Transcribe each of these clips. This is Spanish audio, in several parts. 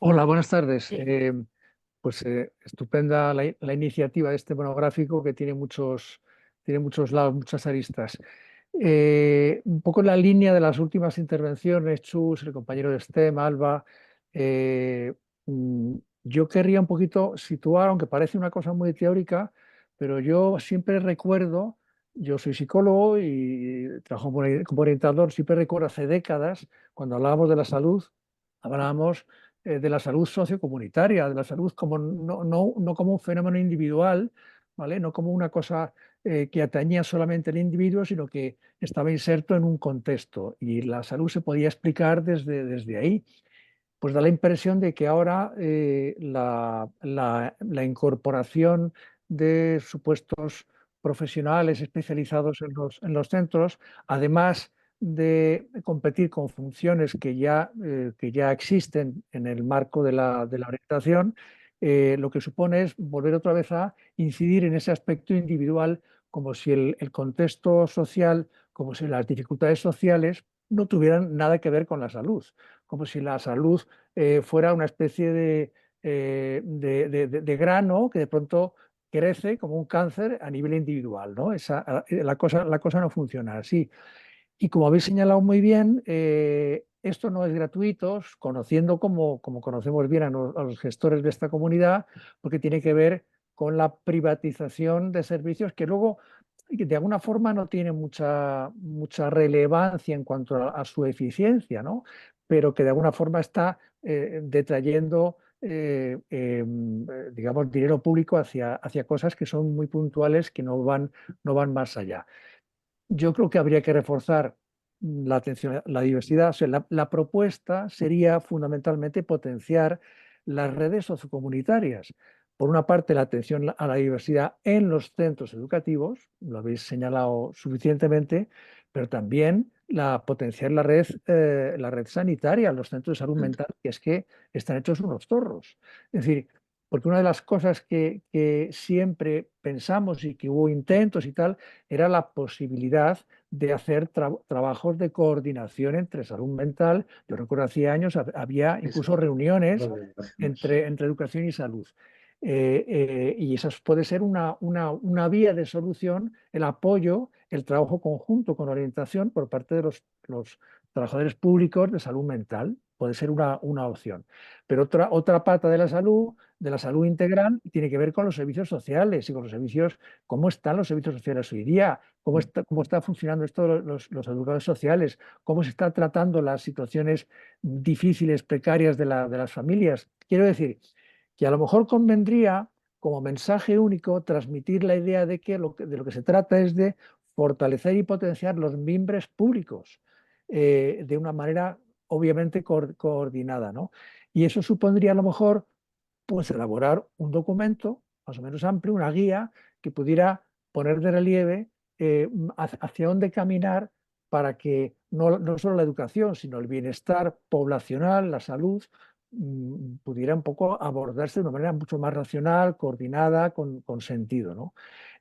Hola, buenas tardes. Sí. Estupenda la iniciativa de este monográfico que tiene muchos lados, muchas aristas. Un poco en la línea de las últimas intervenciones, Chus, el compañero de STEM, Alba, eh, yo querría un poquito situar, aunque parece una cosa muy teórica, pero yo siempre recuerdo, yo soy psicólogo y trabajo como orientador, siempre recuerdo hace décadas, cuando hablábamos de la salud, hablábamos de la salud sociocomunitaria, de la salud como no como un fenómeno individual, ¿vale? No como una cosa que atañía solamente al individuo, sino que estaba inserto en un contexto y la salud se podía explicar desde ahí. Pues da la impresión de que ahora la incorporación de supuestos profesionales especializados en los centros, además de competir con funciones que ya existen en el marco de la orientación, lo que supone es volver otra vez a incidir en ese aspecto individual, como si el contexto social, como si las dificultades sociales no tuvieran nada que ver con la salud, como si la salud fuera una especie de grano que de pronto crece como un cáncer a nivel individual, ¿no? La cosa no funciona así. Y como habéis señalado muy bien, esto no es gratuito, conociendo como conocemos bien a los gestores de esta comunidad, porque tiene que ver con la privatización de servicios que luego de alguna forma no tiene mucha relevancia en cuanto a su eficiencia, ¿no? Pero que de alguna forma está detrayendo, digamos, dinero público hacia cosas que son muy puntuales, que no van más allá. Yo creo que habría que reforzar la atención a la diversidad. O sea, la propuesta sería fundamentalmente potenciar las redes sociocomunitarias. Por una parte, la atención a la diversidad en los centros educativos, lo habéis señalado suficientemente, pero también potenciar la red sanitaria, los centros de salud mental, que es que están hechos unos zorros. Es decir, porque una de las cosas que siempre pensamos y que hubo intentos y tal, era la posibilidad de hacer trabajos de coordinación entre salud mental. Yo recuerdo hace años había incluso reuniones entre educación y salud. Y esa puede ser una vía de solución, el apoyo, el trabajo conjunto con orientación por parte de los trabajadores públicos de salud mental. Puede ser una opción. Pero otra pata de la salud integral, tiene que ver con los servicios sociales y con los servicios, cómo están los servicios sociales hoy día, cómo está funcionando esto los educadores sociales, cómo se está tratando las situaciones difíciles, precarias de las familias. Quiero decir que a lo mejor convendría, como mensaje único, transmitir la idea de que de lo que se trata es de fortalecer y potenciar los mimbres públicos de una manera obviamente coordinada, ¿no? Y eso supondría a lo mejor pues elaborar un documento más o menos amplio, una guía que pudiera poner de relieve hacia dónde caminar para que no solo la educación, sino el bienestar poblacional, la salud, pudiera un poco abordarse de una manera mucho más racional, coordinada, con sentido, ¿no?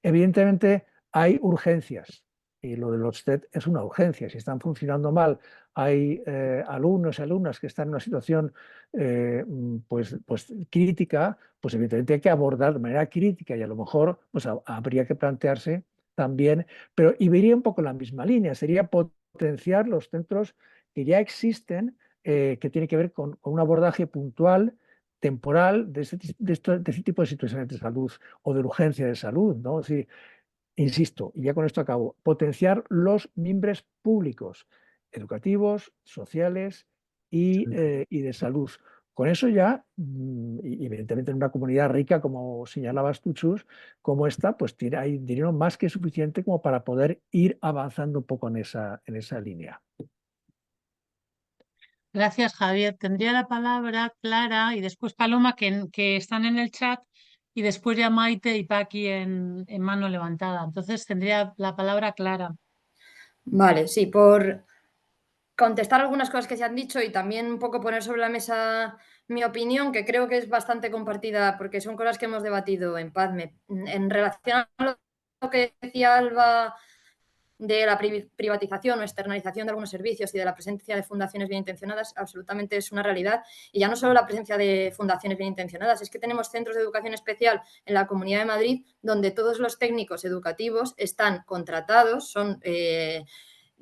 Evidentemente hay urgencias y lo de los TED es una urgencia. Si están funcionando mal, hay alumnos y alumnas que están en una situación pues crítica, pues evidentemente hay que abordar de manera crítica y a lo mejor pues habría que plantearse también, pero y vería un poco en la misma línea, sería potenciar los centros que ya existen, que tiene que ver con un abordaje puntual, temporal, de ese tipo de situaciones de salud o de urgencia de salud, ¿no? Es decir, insisto, y ya con esto acabo, potenciar los mimbres públicos, educativos, sociales y de salud. Con eso ya, y evidentemente en una comunidad rica, como señalabas tú, Chus, como esta, pues hay dinero más que suficiente como para poder ir avanzando un poco en esa línea. Gracias, Javier. Tendría la palabra Clara y después Paloma, que están en el chat, y después ya Maite y Paqui en mano levantada. Entonces tendría la palabra Clara. Vale, sí, por contestar algunas cosas que se han dicho y también un poco poner sobre la mesa mi opinión, que creo que es bastante compartida porque son cosas que hemos debatido en PADME. En relación a lo que decía Alba de la privatización o externalización de algunos servicios y de la presencia de fundaciones bien intencionadas absolutamente es una realidad. Y ya no solo la presencia de fundaciones bien intencionadas, es que tenemos centros de educación especial en la Comunidad de Madrid donde todos los técnicos educativos están contratados, son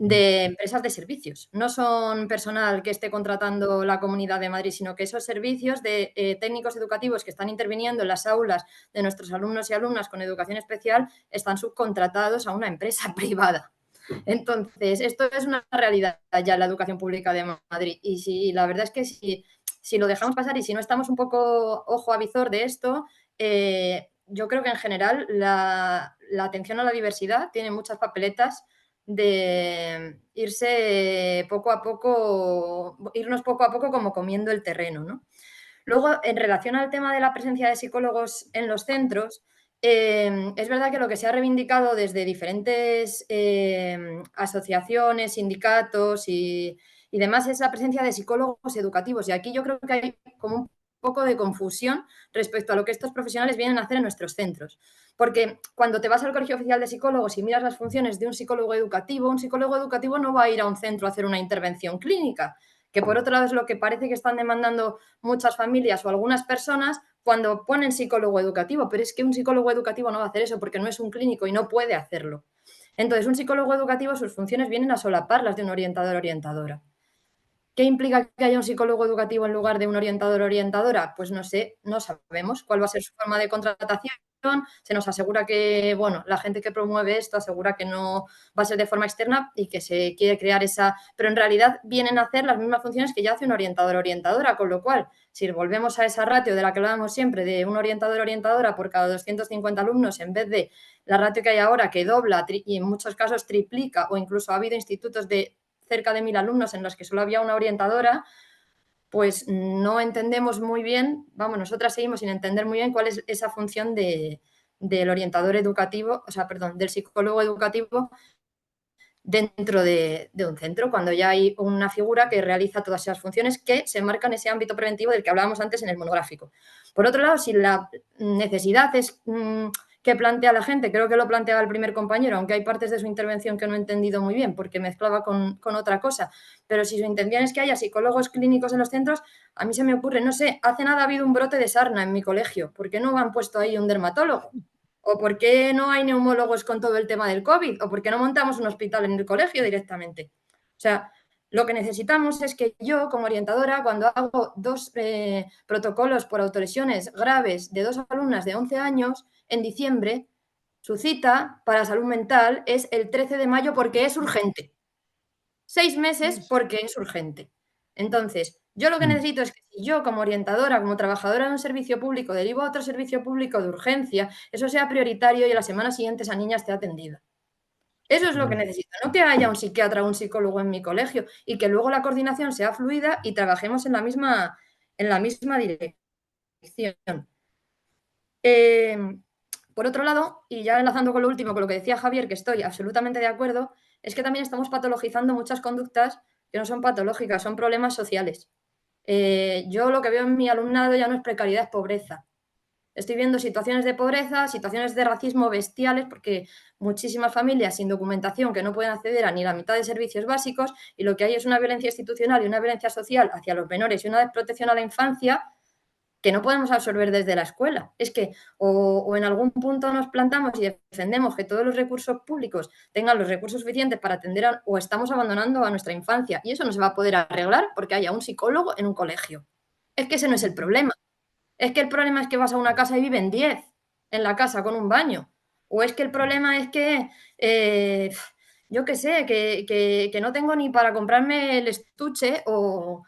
de empresas de servicios. No son personal que esté contratando la Comunidad de Madrid, sino que esos servicios de técnicos educativos que están interviniendo en las aulas de nuestros alumnos y alumnas con educación especial están subcontratados a una empresa privada. Entonces, esto es una realidad ya en la educación pública de Madrid. Y si, la verdad es que si lo dejamos pasar y si no estamos un poco ojo a visor de esto, yo creo que en general la atención a la diversidad tiene muchas papeletas de irnos poco a poco como comiendo el terreno, ¿no? Luego, en relación al tema de la presencia de psicólogos en los centros, es verdad que lo que se ha reivindicado desde diferentes asociaciones, sindicatos y demás es la presencia de psicólogos educativos. Y aquí yo creo que hay como un poco de confusión respecto a lo que estos profesionales vienen a hacer en nuestros centros. Porque cuando te vas al Colegio Oficial de Psicólogos y miras las funciones de un psicólogo educativo no va a ir a un centro a hacer una intervención clínica, que por otro lado es lo que parece que están demandando muchas familias o algunas personas cuando ponen psicólogo educativo, pero es que un psicólogo educativo no va a hacer eso porque no es un clínico y no puede hacerlo. Entonces, un psicólogo educativo, sus funciones vienen a solapar las de un orientador o orientadora. ¿Qué implica que haya un psicólogo educativo en lugar de un orientador o orientadora? Pues no sé, no sabemos cuál va a ser su forma de contratación. Se nos asegura que, bueno, la gente que promueve esto asegura que no va a ser de forma externa y que se quiere crear esa... Pero en realidad vienen a hacer las mismas funciones que ya hace un orientador o orientadora, con lo cual, si volvemos a esa ratio de la que hablábamos siempre, de un orientador o orientadora por cada 250 alumnos, en vez de la ratio que hay ahora, que dobla y en muchos casos triplica, o incluso ha habido institutos de cerca de 1000 alumnos en los que solo había una orientadora, pues no entendemos muy bien, vamos, nosotras seguimos sin entender muy bien cuál es esa función del orientador educativo, o sea, perdón, del psicólogo educativo dentro de un centro, cuando ya hay una figura que realiza todas esas funciones que se marcan en ese ámbito preventivo del que hablábamos antes en el monográfico. Por otro lado, si la necesidad es que plantea la gente, creo que lo planteaba el primer compañero, aunque hay partes de su intervención que no he entendido muy bien porque mezclaba con otra cosa, pero si su intención es que haya psicólogos clínicos en los centros, a mí se me ocurre, no sé, hace nada ha habido un brote de sarna en mi colegio, ¿por qué no han puesto ahí un dermatólogo? ¿O por qué no hay neumólogos con todo el tema del COVID? ¿O por qué no montamos un hospital en el colegio directamente? O sea, lo que necesitamos es que yo, como orientadora, cuando hago 2 protocolos por autolesiones graves de 2 alumnas de 11 años, en diciembre, su cita para salud mental es el 13 de mayo porque es urgente. 6 meses porque es urgente. Entonces, yo lo que necesito es que si yo, como orientadora, como trabajadora de un servicio público, derivo a otro servicio público de urgencia, eso sea prioritario y a la semana siguiente esa niña esté atendida. Eso es lo que necesito, no que haya un psiquiatra o un psicólogo en mi colegio y que luego la coordinación sea fluida y trabajemos en la misma dirección. Por otro lado, y ya enlazando con lo último, con lo que decía Javier, que estoy absolutamente de acuerdo, es que también estamos patologizando muchas conductas que no son patológicas, son problemas sociales. Yo lo que veo en mi alumnado ya no es precariedad, es pobreza. Estoy viendo situaciones de pobreza, situaciones de racismo bestiales, porque muchísimas familias sin documentación que no pueden acceder a ni la mitad de servicios básicos y lo que hay es una violencia institucional y una violencia social hacia los menores y una desprotección a la infancia que no podemos absorber desde la escuela. Es que o en algún punto nos plantamos y defendemos que todos los recursos públicos tengan los recursos suficientes para atender o estamos abandonando a nuestra infancia y eso no se va a poder arreglar porque haya un psicólogo en un colegio. Es que ese no es el problema. Es que el problema es que vas a una casa y viven 10 en la casa con un baño. O es que el problema es que, yo qué sé, que no tengo ni para comprarme el estuche o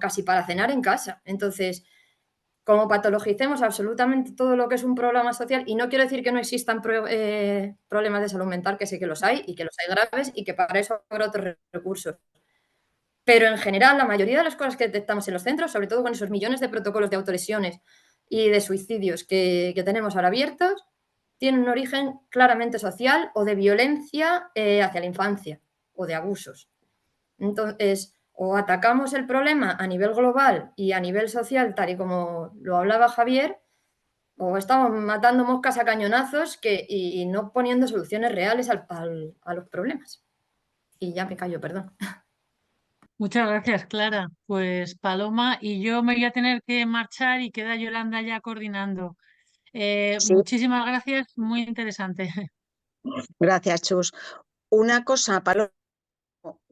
casi para cenar en casa. Entonces, como patologicemos absolutamente todo lo que es un problema social, y no quiero decir que no existan problemas de salud mental, que sé que los hay y que los hay graves y que para eso habrá otros recursos. Pero en general, la mayoría de las cosas que detectamos en los centros, sobre todo con esos millones de protocolos de autolesiones y de suicidios que tenemos ahora abiertos, tienen un origen claramente social o de violencia hacia la infancia o de abusos. Entonces, o atacamos el problema a nivel global y a nivel social, tal y como lo hablaba Javier, o estamos matando moscas a cañonazos y no poniendo soluciones reales a los problemas. Y ya me callo, perdón. Muchas gracias, Clara. Pues Paloma y yo me voy a tener que marchar y queda Yolanda ya coordinando. Sí, Muchísimas gracias, muy interesante. gracias, Chus. Una cosa, Paloma,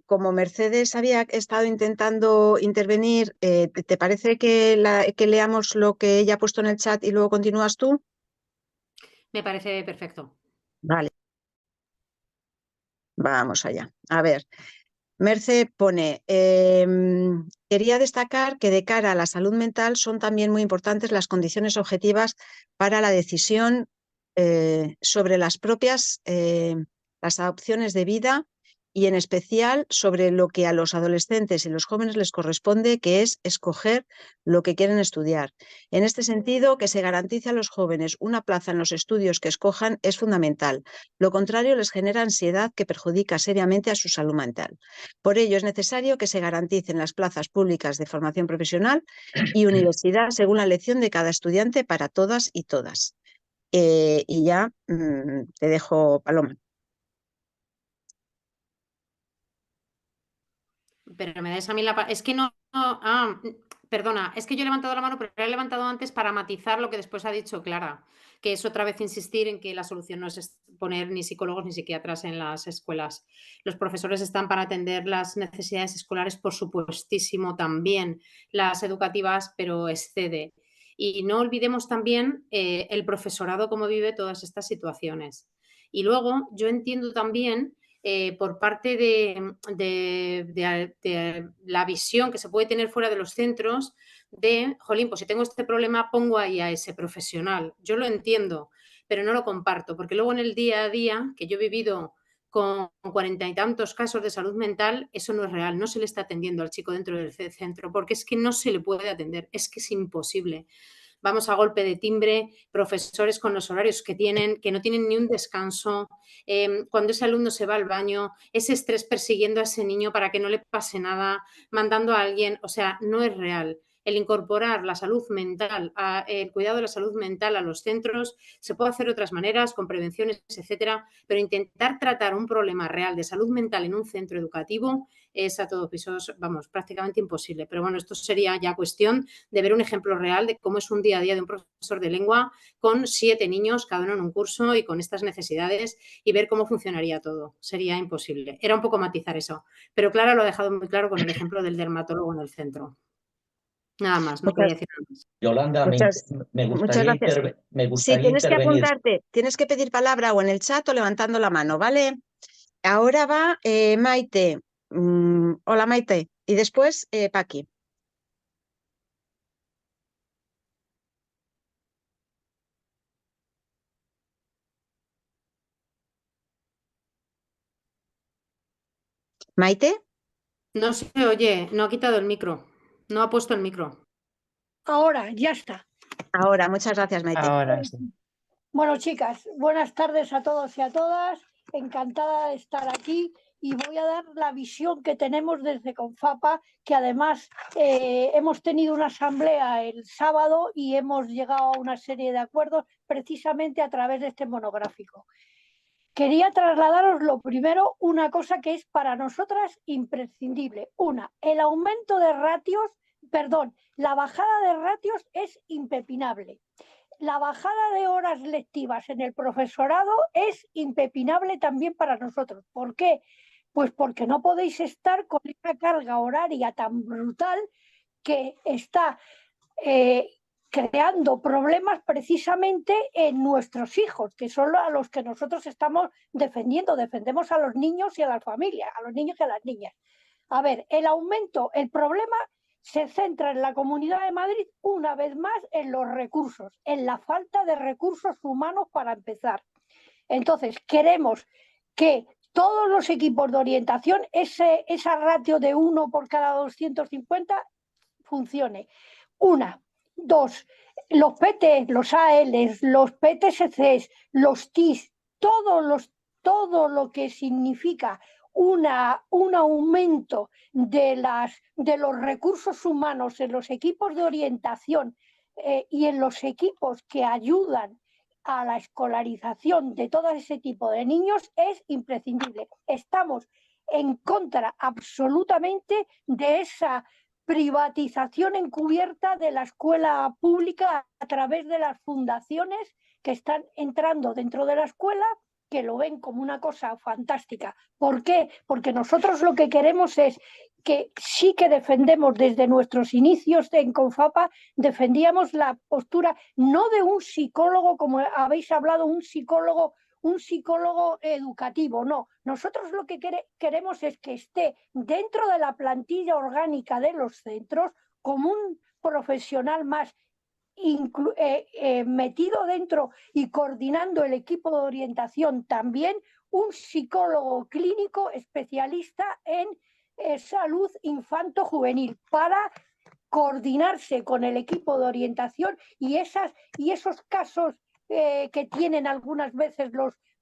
como Mercedes había estado intentando intervenir, ¿te parece que leamos lo que ella ha puesto en el chat y luego continúas tú? Me parece perfecto. Vale. Vamos allá. A ver, Merce pone, quería destacar que de cara a la salud mental son también muy importantes las condiciones objetivas para la decisión sobre las propias las opciones de vida y en especial sobre lo que a los adolescentes y los jóvenes les corresponde, que es escoger lo que quieren estudiar. En este sentido, que se garantice a los jóvenes una plaza en los estudios que escojan es fundamental. Lo contrario les genera ansiedad que perjudica seriamente a su salud mental. Por ello, es necesario que se garanticen las plazas públicas de formación profesional y universidad según la elección de cada estudiante para todas y todas. Y ya te dejo, Paloma. Pero me das a mí la... Es que no... perdona, es que yo he levantado la mano, pero la he levantado antes para matizar lo que después ha dicho Clara, que es otra vez insistir en que la solución no es poner ni psicólogos ni psiquiatras en las escuelas. Los profesores están para atender las necesidades escolares, por supuestísimo, también las educativas, pero excede. Y no olvidemos también el profesorado, cómo vive todas estas situaciones. Y luego yo entiendo también por parte de la visión que se puede tener fuera de los centros de, jolín, pues si tengo este problema pongo ahí a ese profesional. Yo lo entiendo, pero no lo comparto, porque luego en el día a día que yo he vivido con 40 y tantos casos de salud mental, eso no es real, no se le está atendiendo al chico dentro del centro, porque es que no se le puede atender, es que es imposible. Vamos a golpe de timbre, profesores con los horarios que no tienen ni un descanso, cuando ese alumno se va al baño, ese estrés persiguiendo a ese niño para que no le pase nada, mandando a alguien, o sea, no es real. El incorporar la salud mental, el cuidado de la salud mental a los centros, se puede hacer de otras maneras, con prevenciones, etcétera, pero intentar tratar un problema real de salud mental en un centro educativo es a todos pisos, vamos, prácticamente imposible. Pero bueno, esto sería ya cuestión de ver un ejemplo real de cómo es un día a día de un profesor de lengua con 7 niños, cada uno en un curso y con estas necesidades y ver cómo funcionaría todo. Sería imposible. Era un poco matizar eso. Pero Clara lo ha dejado muy claro con el ejemplo del dermatólogo en el centro. Nada más, no quería decir nada más. Yolanda, me Muchas gracias. Sí, tienes que intervenir. apuntarte, tienes que pedir palabra o en el chat o levantando la mano, ¿vale? Ahora va Maite. Hola, Maite. Y después Paqui. ¿Maite? No se oye, no ha quitado el micro. No ha puesto el micro. Ahora, ya está. Ahora, muchas gracias, Maite. Ahora sí. Bueno, chicas, buenas tardes a todos y a todas. Encantada de estar aquí y voy a dar la visión que tenemos desde Confapa, que además hemos tenido una asamblea el sábado y hemos llegado a una serie de acuerdos precisamente a través de este monográfico. Quería trasladaros lo primero, una cosa que es para nosotras imprescindible. El aumento de ratios, la bajada de ratios es impepinable. La bajada de horas lectivas en el profesorado es impepinable también para nosotros. ¿Por qué? Pues porque no podéis estar con una carga horaria tan brutal que está creando problemas precisamente en nuestros hijos, que son a los que nosotros estamos defendiendo. Defendemos a los niños y a las familias, a los niños y a las niñas. A ver, el problema se centra en la Comunidad de Madrid una vez más en los recursos, en la falta de recursos humanos para empezar. Entonces, queremos que todos los equipos de orientación, esa ratio de 1 por cada 250 funcione. 2, los PT, los ALs, los PTSCs, los TIS, todo lo que significa un aumento de los recursos humanos en los equipos de orientación y en los equipos que ayudan a la escolarización de todo ese tipo de niños es imprescindible. Estamos en contra absolutamente de esa privatización encubierta de la escuela pública a través de las fundaciones que están entrando dentro de la escuela, que lo ven como una cosa fantástica. ¿Por qué? Porque nosotros lo que queremos es que sí que defendemos desde nuestros inicios en Confapa, defendíamos la postura no de un psicólogo, como habéis hablado, un psicólogo educativo, no. Nosotros lo que queremos es que esté dentro de la plantilla orgánica de los centros como un profesional más metido dentro y coordinando el equipo de orientación también un psicólogo clínico especialista en salud infanto-juvenil para coordinarse con el equipo de orientación y esos casos que tienen algunas veces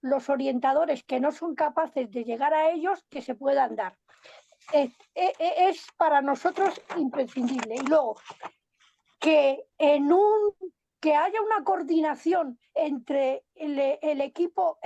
los orientadores que no son capaces de llegar a ellos, que se puedan dar. Es para nosotros imprescindible. Y luego, que haya una coordinación entre el equipo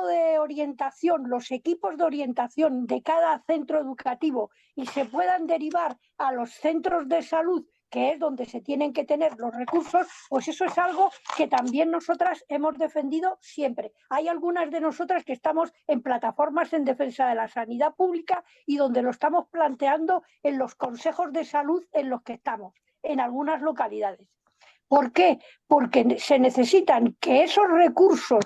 de orientación, los equipos de orientación de cada centro educativo y se puedan derivar a los centros de salud, que es donde se tienen que tener los recursos, pues eso es algo que también nosotras hemos defendido siempre. Hay algunas de nosotras que estamos en plataformas en defensa de la sanidad pública y donde lo estamos planteando en los consejos de salud en los que estamos, en algunas localidades. ¿Por qué? Porque se necesitan que esos recursos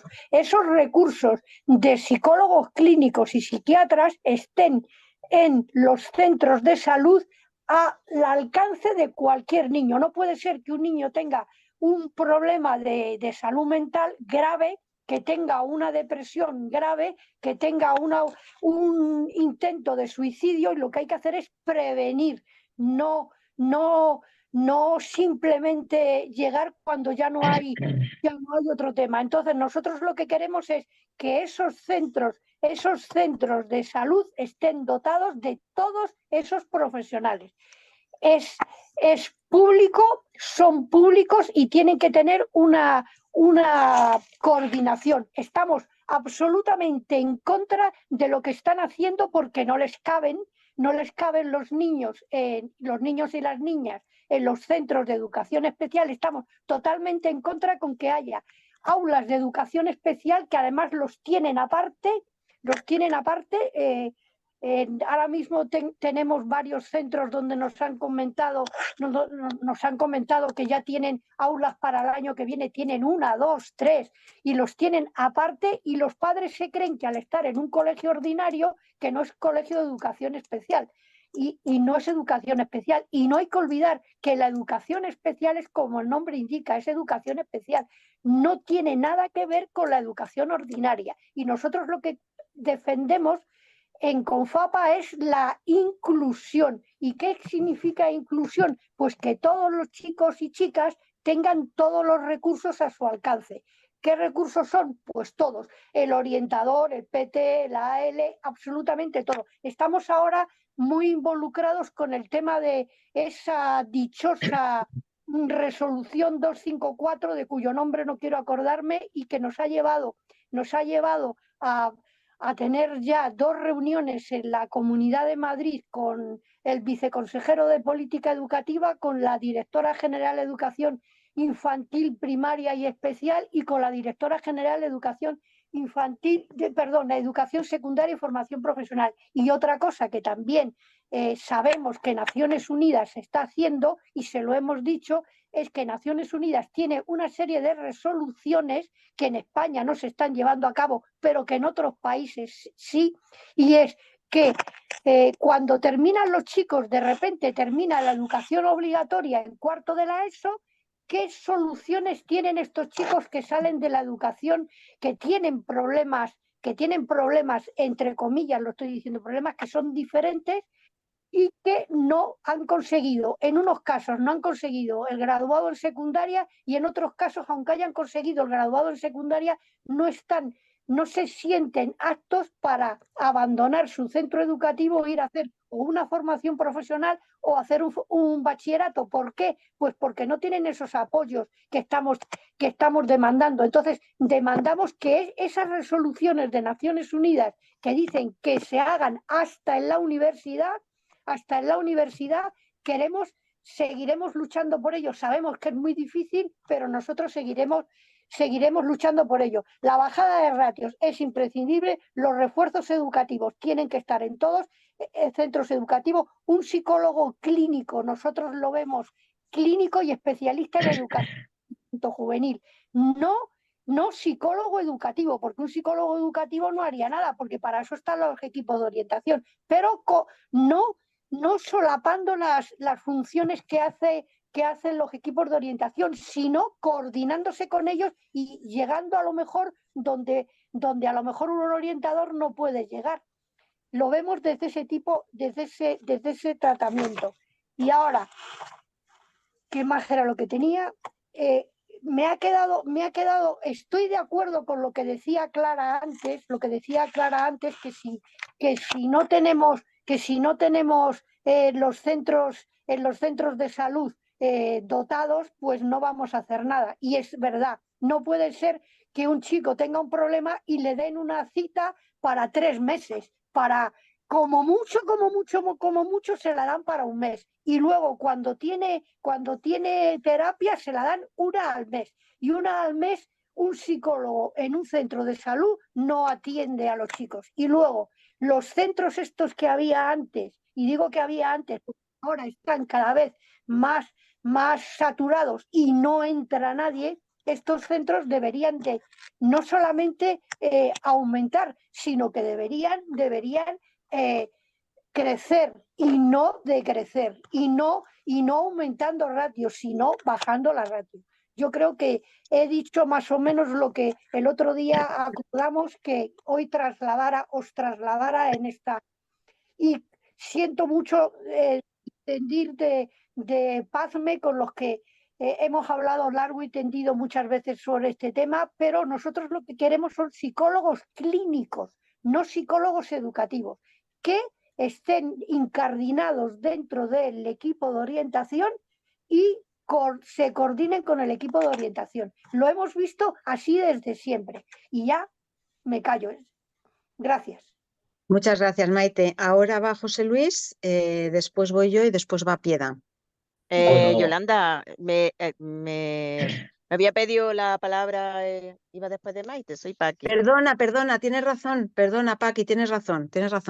de psicólogos clínicos y psiquiatras estén en los centros de salud al alcance de cualquier niño. No puede ser que un niño tenga un problema de salud mental grave, que tenga una depresión grave, que tenga un intento de suicidio, y lo que hay que hacer es prevenir, no simplemente llegar cuando ya no hay otro tema. Entonces nosotros lo que queremos es que esos centros de salud estén dotados de todos esos profesionales. Es público, son públicos y tienen que tener una coordinación. Estamos absolutamente en contra de lo que están haciendo porque no les caben los niños y las niñas en los centros de educación especial. Estamos totalmente en contra con que haya aulas de educación especial que además los tienen aparte. Ahora mismo tenemos varios centros donde nos han comentado que ya tienen aulas para el año que viene, tienen 1, 2, 3 y los tienen aparte, y los padres se creen que al estar en un colegio ordinario, que no es colegio de educación especial. Y no es educación especial, y no hay que olvidar que la educación especial es como el nombre indica, es educación especial, no tiene nada que ver con la educación ordinaria, y nosotros lo que defendemos en Confapa es la inclusión. ¿Y qué significa inclusión? Pues que todos los chicos y chicas tengan todos los recursos a su alcance. ¿Qué recursos son? Pues todos. El orientador, el PT, la AL, absolutamente todo. Estamos ahora muy involucrados con el tema de esa dichosa resolución 254, de cuyo nombre no quiero acordarme, y que nos ha llevado a tener ya 2 reuniones en la Comunidad de Madrid con el viceconsejero de Política Educativa, con la directora general de Educación Infantil, Primaria y Especial, y con la directora general de Educación Educación Secundaria y Formación Profesional. Y otra cosa que también sabemos que Naciones Unidas está haciendo, y se lo hemos dicho, es que Naciones Unidas tiene una serie de resoluciones que en España no se están llevando a cabo, pero que en otros países sí, y es que cuando terminan los chicos, de repente termina la educación obligatoria en 4º de la ESO, ¿qué soluciones tienen estos chicos que salen de la educación, que tienen problemas, entre comillas, lo estoy diciendo, problemas que son diferentes, y que no han conseguido, en unos casos no han conseguido el graduado en secundaria, y en otros casos, aunque hayan conseguido el graduado en secundaria, no están no se sienten aptos para abandonar su centro educativo e ir a hacer o una formación profesional o hacer un bachillerato. ¿Por qué? Pues porque no tienen esos apoyos que estamos demandando. Entonces, demandamos que esas resoluciones de Naciones Unidas que dicen que se hagan hasta en la universidad, seguiremos luchando por ello. Sabemos que es muy difícil, pero nosotros seguiremos luchando por ello. La bajada de ratios es imprescindible, los refuerzos educativos tienen que estar en todos centros educativos, un psicólogo clínico, nosotros lo vemos clínico y especialista en educación juvenil, no psicólogo educativo, porque un psicólogo educativo no haría nada, porque para eso están los equipos de orientación, pero no solapando las funciones que hacen los equipos de orientación, sino coordinándose con ellos y llegando a lo mejor donde a lo mejor un orientador no puede llegar. Lo vemos desde ese tratamiento. Y ahora, ¿qué más era lo que tenía? Me ha quedado, estoy de acuerdo con lo que decía Clara antes, que si no tenemos los centros de salud dotados, pues no vamos a hacer nada. Y es verdad, no puede ser que un chico tenga un problema y le den una cita para 3 meses, como mucho se la dan para un mes. Y luego cuando tiene terapia se la dan una al mes. Y una al mes un psicólogo en un centro de salud no atiende a los chicos. Y luego los centros estos que había antes, y digo que había antes, porque ahora están cada vez más saturados y no entra nadie, estos centros deberían de no solamente aumentar, sino que deberían crecer y no decrecer, y no aumentando ratios, sino bajando la ratio. Yo creo que he dicho más o menos lo que el otro día acordamos que hoy os trasladara en esta. Y siento mucho tendir de Pazme con los que hemos hablado largo y tendido muchas veces sobre este tema, pero nosotros lo que queremos son psicólogos clínicos, no psicólogos educativos, que estén incardinados dentro del equipo de orientación y se coordinen con el equipo de orientación. Lo hemos visto así desde siempre. Y ya me callo. Gracias. Muchas gracias, Maite. Ahora va José Luis, después voy yo y después va Piedad. Bueno. Yolanda, me había pedido la palabra, iba después de Maite, soy Paqui. Perdona, tienes razón, perdona, Paqui, tienes razón.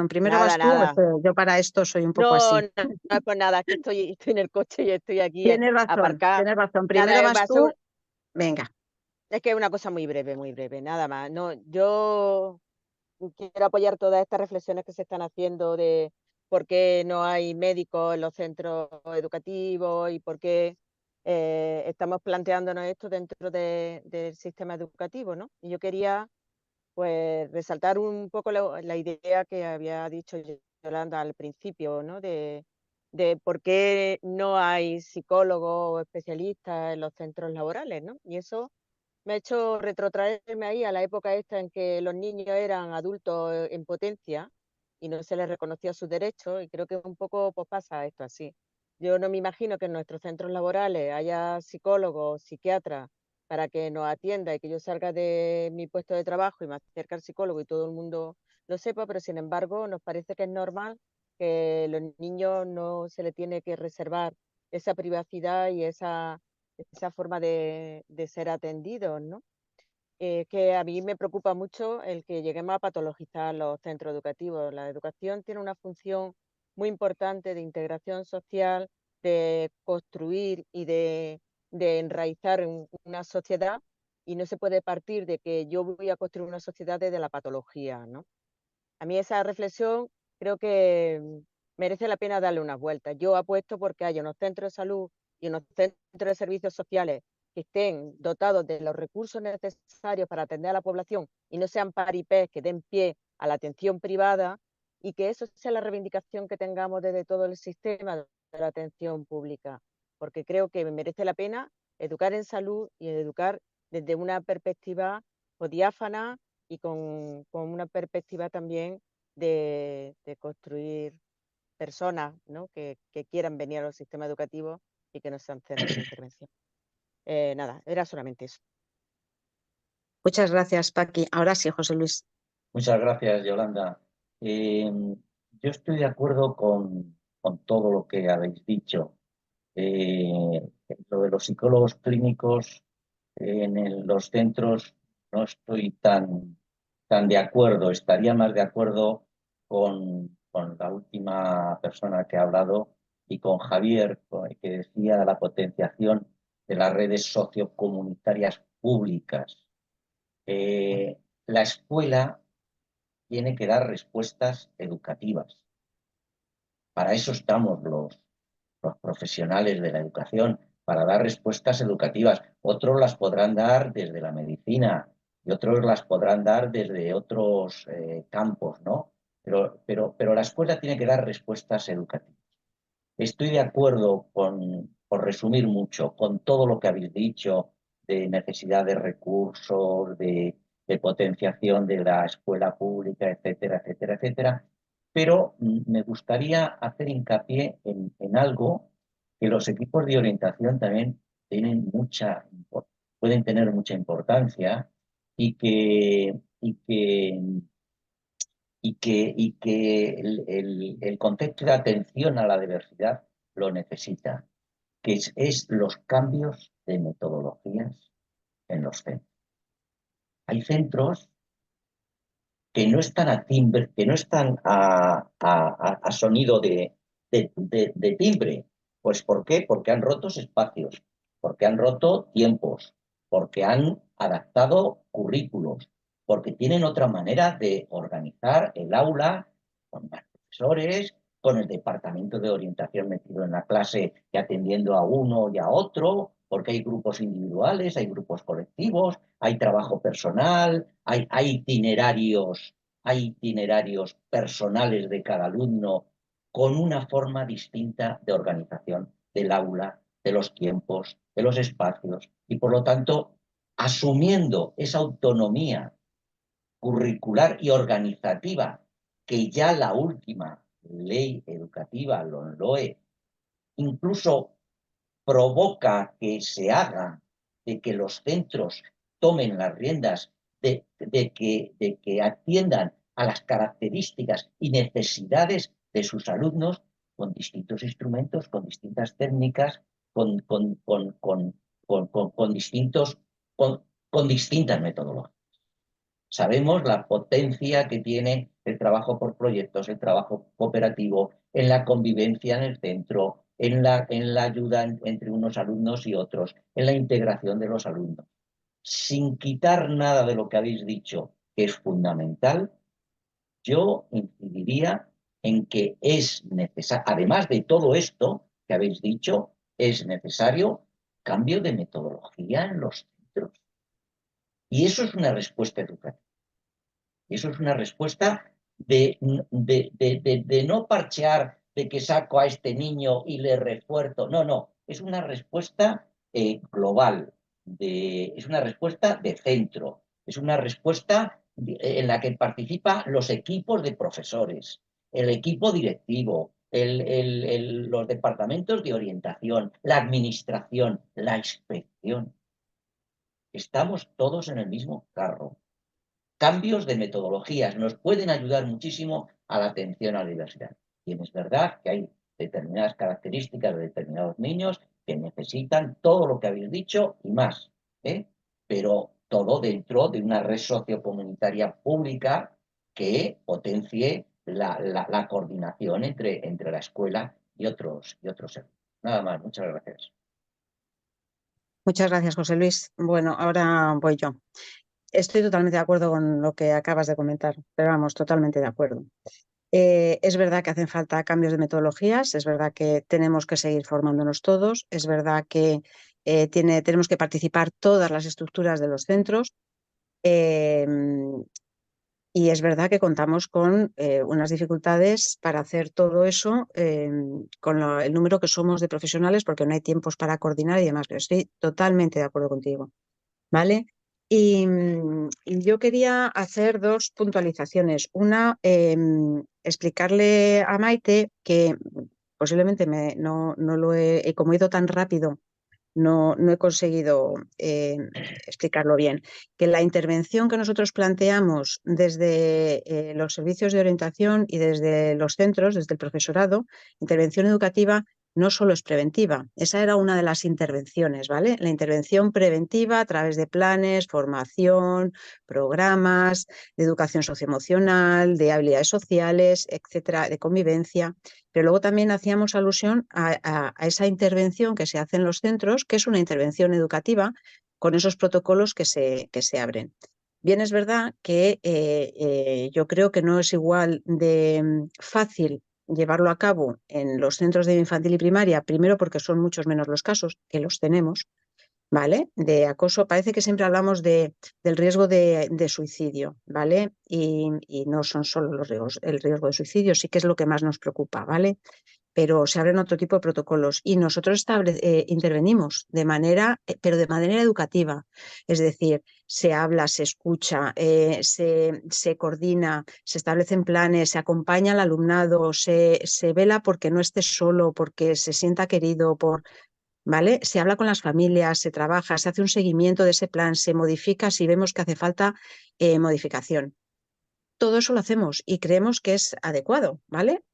Primero Nada, vas tú, nada. yo para esto soy un poco No, así. no es por nada, es que estoy en el coche y estoy aquí Tienes razón, aparcada. primero Nada, vas tú, venga. es que es una cosa muy breve, nada más. No, yo quiero apoyar todas estas reflexiones que se están haciendo de por qué no hay médicos en los centros educativos y por qué estamos planteándonos esto dentro del sistema educativo, ¿no? Y yo quería pues resaltar un poco la idea que había dicho Yolanda al principio, ¿no? De por qué no hay psicólogos o especialistas en los centros laborales, ¿no? Y eso me ha hecho retrotraerme ahí a la época esta en que los niños eran adultos en potencia y no se les reconocía sus derechos, y creo que un poco pues pasa esto así. Yo no me imagino que en nuestros centros laborales haya psicólogos, psiquiatras, para que nos atienda y que yo salga de mi puesto de trabajo y me acerque al psicólogo y todo el mundo lo sepa, pero sin embargo nos parece que es normal que los niños no se les tiene que reservar esa privacidad y esa forma de ser atendidos, ¿no? Que a mí me preocupa mucho el que lleguemos a patologizar los centros educativos. La educación tiene una función muy importante de integración social, de construir y de enraizar en una sociedad, y no se puede partir de que yo voy a construir una sociedad desde la patología, ¿no? A mí esa reflexión creo que merece la pena darle unas vueltas. Yo apuesto porque haya unos centros de salud y unos centros de servicios sociales que estén dotados de los recursos necesarios para atender a la población y no sean paripés que den pie a la atención privada, y que eso sea la reivindicación que tengamos desde todo el sistema de la atención pública, porque creo que merece la pena educar en salud y educar desde una perspectiva diáfana, y con una perspectiva también de construir personas, ¿no? que quieran venir a los sistemas educativos y que no sean centros de intervención. Nada, era solamente eso. Muchas gracias, Paqui. Ahora sí, José Luis. Muchas gracias, Yolanda. Yo estoy de acuerdo con todo lo que habéis dicho. Lo de los psicólogos clínicos en los centros no estoy tan de acuerdo. Estaría más de acuerdo con la última persona que ha hablado y con Javier, que decía la potenciación de las redes sociocomunitarias públicas. La escuela tiene que dar respuestas educativas. Para eso estamos los profesionales de la educación, para dar respuestas educativas. Otros las podrán dar desde la medicina y otros las podrán dar desde otros campos, ¿no? Pero la escuela tiene que dar respuestas educativas. Estoy de acuerdo por resumir mucho, con todo lo que habéis dicho de necesidad de recursos, de potenciación de la escuela pública, etcétera, etcétera, etcétera. Pero me gustaría hacer hincapié en algo que los equipos de orientación también pueden tener mucha importancia y que el concepto de atención a la diversidad lo necesita, que es los cambios de metodologías en los centros. Hay centros que no están a timbre, que no están a sonido de timbre. Pues ¿por qué? Porque han roto espacios, porque han roto tiempos, porque han adaptado currículos, porque tienen otra manera de organizar el aula con más profesores, con el departamento de orientación metido en la clase y atendiendo a uno y a otro, porque hay grupos individuales, hay grupos colectivos, hay trabajo personal, hay itinerarios personales de cada alumno con una forma distinta de organización del aula, de los tiempos, de los espacios y por lo tanto asumiendo esa autonomía curricular y organizativa que ya la última ley educativa, la LOE, incluso provoca que se haga, de que los centros tomen las riendas, de que atiendan a las características y necesidades de sus alumnos con distintos instrumentos, con distintas técnicas, con distintas metodologías. Sabemos la potencia que tiene el trabajo por proyectos, el trabajo cooperativo, en la convivencia en el centro, en la ayuda entre unos alumnos y otros, en la integración de los alumnos. Sin quitar nada de lo que habéis dicho, que es fundamental, yo incidiría en que es necesario, además de todo esto que habéis dicho, es necesario cambio de metodología en los centros. Y eso es una respuesta educativa. Y eso es una respuesta de no parchear, de que saco a este niño y le refuerzo. No, no. Es una respuesta global, es una respuesta de centro, es una respuesta en la que participan los equipos de profesores, el equipo directivo, los departamentos de orientación, la administración, la inspección. Estamos todos en el mismo carro. Cambios de metodologías nos pueden ayudar muchísimo a la atención a la diversidad. Y es verdad que hay determinadas características de determinados niños que necesitan todo lo que habéis dicho y más, pero todo dentro de una red sociocomunitaria pública que potencie la coordinación entre la escuela y otros servicios. Nada más, muchas gracias. Muchas gracias, José Luis. Bueno, ahora voy yo. Estoy totalmente de acuerdo con lo que acabas de comentar, pero vamos, totalmente de acuerdo. Es verdad que hacen falta cambios de metodologías, es verdad que tenemos que seguir formándonos todos, es verdad que tenemos que participar todas las estructuras de los centros y es verdad que contamos con unas dificultades para hacer todo eso con el número que somos de profesionales porque no hay tiempos para coordinar y demás, pero estoy totalmente de acuerdo contigo, ¿vale? Y yo quería hacer dos puntualizaciones. Una, explicarle a Maite que posiblemente no lo como he ido tan rápido, no he conseguido explicarlo bien, que la intervención que nosotros planteamos desde los servicios de orientación y desde los centros, desde el profesorado, intervención educativa, no solo es preventiva, esa era una de las intervenciones, ¿vale? La intervención preventiva a través de planes, formación, programas de educación socioemocional, de habilidades sociales, etcétera, de convivencia. Pero luego también hacíamos alusión a esa intervención que se hace en los centros, que es una intervención educativa con esos protocolos que se abren. Bien, es verdad que yo creo que no es igual de fácil llevarlo a cabo en los centros de infantil y primaria, primero porque son muchos menos los casos, que los tenemos, ¿vale? De acoso, parece que siempre hablamos del riesgo de suicidio, ¿vale? Y no son solo los riesgos, el riesgo de suicidio sí que es lo que más nos preocupa, ¿vale? Pero se abren otro tipo de protocolos y nosotros intervenimos pero de manera educativa, es decir, se habla, se escucha, se coordina, se establecen planes, se acompaña al alumnado, se vela porque no esté solo, porque se sienta querido, ¿vale? Se habla con las familias, se trabaja, se hace un seguimiento de ese plan, se modifica si vemos que hace falta modificación. Todo eso lo hacemos y creemos que es adecuado, ¿vale?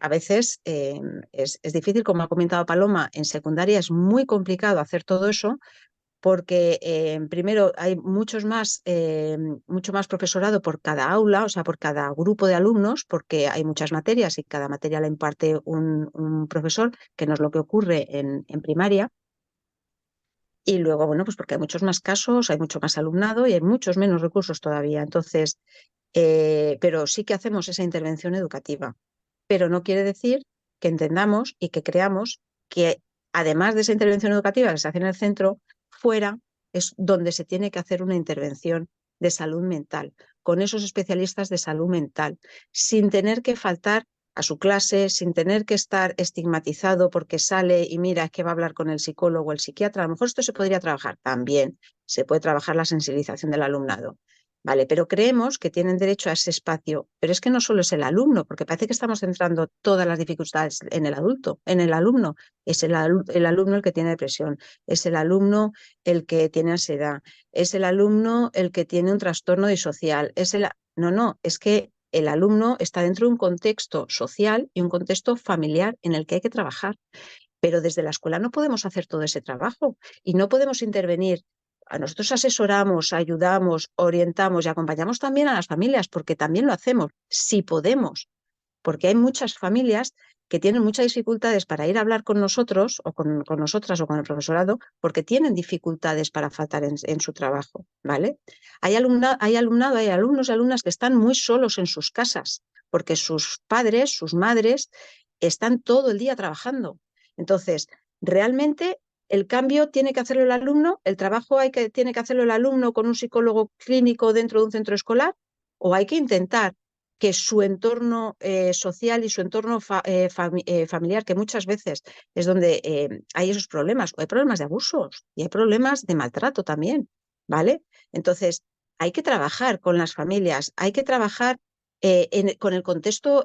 A veces es difícil, como ha comentado Paloma, en secundaria es muy complicado hacer todo eso porque primero hay mucho más profesorado por cada aula, o sea, por cada grupo de alumnos, porque hay muchas materias y cada materia la imparte un profesor, que no es lo que ocurre en primaria. Y luego, bueno, pues porque hay muchos más casos, hay mucho más alumnado y hay muchos menos recursos todavía. Entonces, pero sí que hacemos esa intervención educativa. Pero no quiere decir que entendamos y que creamos que, además de esa intervención educativa que se hace en el centro, fuera es donde se tiene que hacer una intervención de salud mental, con esos especialistas de salud mental, sin tener que faltar a su clase, sin tener que estar estigmatizado porque sale y mira, es que va a hablar con el psicólogo o el psiquiatra. A lo mejor esto se podría trabajar también, se puede trabajar la sensibilización del alumnado. Vale, pero creemos que tienen derecho a ese espacio. Pero es que no solo es el alumno, porque parece que estamos centrando todas las dificultades en el adulto, en el alumno. Es el alumno el que tiene depresión, es el alumno el que tiene ansiedad, es el alumno el que tiene un trastorno disocial. No, es que el alumno está dentro de un contexto social y un contexto familiar en el que hay que trabajar. Pero desde la escuela no podemos hacer todo ese trabajo y no podemos intervenir. A nosotros asesoramos, ayudamos, orientamos y acompañamos también a las familias, porque también lo hacemos, si podemos, porque hay muchas familias que tienen muchas dificultades para ir a hablar con nosotros o con nosotras o con el profesorado, porque tienen dificultades para faltar en su trabajo, ¿vale? Hay alumnos y alumnas que están muy solos en sus casas, porque sus padres, sus madres, están todo el día trabajando. Entonces, realmente el cambio tiene que hacerlo el alumno, el trabajo tiene que hacerlo el alumno con un psicólogo clínico dentro de un centro escolar, o hay que intentar que su entorno social y su entorno familiar, que muchas veces es donde hay esos problemas, o hay problemas de abusos y hay problemas de maltrato también, ¿vale? Entonces, hay que trabajar con las familias, hay que trabajar con el contexto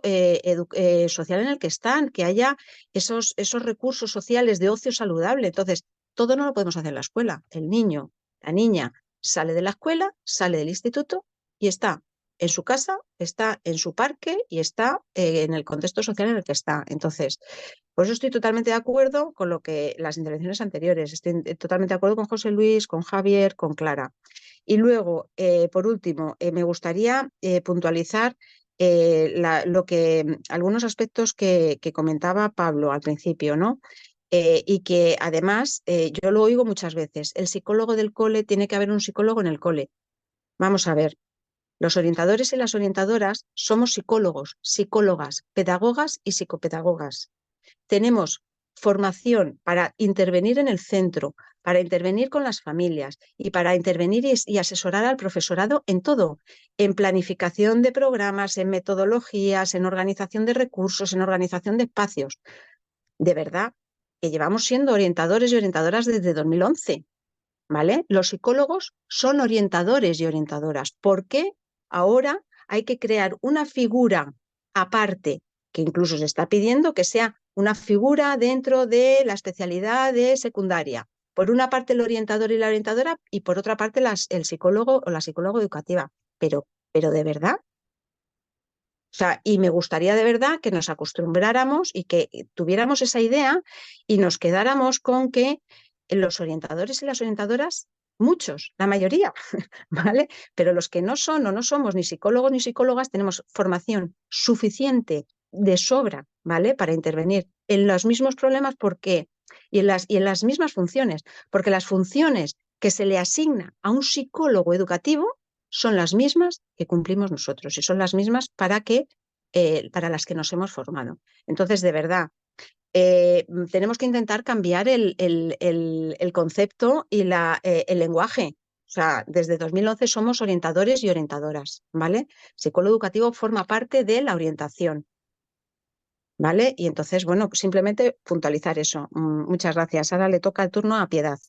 social en el que están, que haya esos recursos sociales de ocio saludable. Entonces, todo no lo podemos hacer en la escuela. El niño, la niña sale de la escuela, sale del instituto y está en su casa, está en su parque y está en el contexto social en el que está. Entonces, por eso estoy totalmente de acuerdo con lo que las intervenciones anteriores, estoy totalmente de acuerdo con José Luis, con Javier, con Clara. Y luego, por último, me gustaría puntualizar algunos aspectos que comentaba Pablo al principio, ¿no? Y que además yo lo oigo muchas veces, el psicólogo del cole, tiene que haber un psicólogo en el cole. Vamos a ver, los orientadores y las orientadoras somos psicólogos, psicólogas, pedagogas y psicopedagogas. Tenemos formación para intervenir en el centro, para intervenir con las familias y para intervenir y asesorar al profesorado en todo, en planificación de programas, en metodologías, en organización de recursos, en organización de espacios. De verdad que llevamos siendo orientadores y orientadoras desde 2011. ¿vale? Los psicólogos son orientadores y orientadoras. ¿Por qué ahora hay que crear una figura aparte, que incluso se está pidiendo que sea una figura dentro de la especialidad de secundaria? Por una parte el orientador y la orientadora y por otra parte el psicólogo o la psicóloga educativa. Pero ¿de verdad? O sea, y me gustaría de verdad que nos acostumbráramos y que tuviéramos esa idea y nos quedáramos con que los orientadores y las orientadoras, muchos, la mayoría, ¿vale? Pero los que no son o no somos ni psicólogos ni psicólogas, tenemos formación suficiente de sobra, ¿vale? Para intervenir en los mismos problemas y en las mismas funciones, porque las funciones que se le asigna a un psicólogo educativo son las mismas que cumplimos nosotros y son las mismas para las que nos hemos formado. Entonces, de verdad, tenemos que intentar cambiar el concepto y el lenguaje. O sea, desde 2011 somos orientadores y orientadoras, ¿vale? Psicólogo educativo forma parte de la orientación, ¿vale? Y entonces, bueno, pues simplemente puntualizar eso. Muchas gracias. Ahora le toca el turno a Piedad.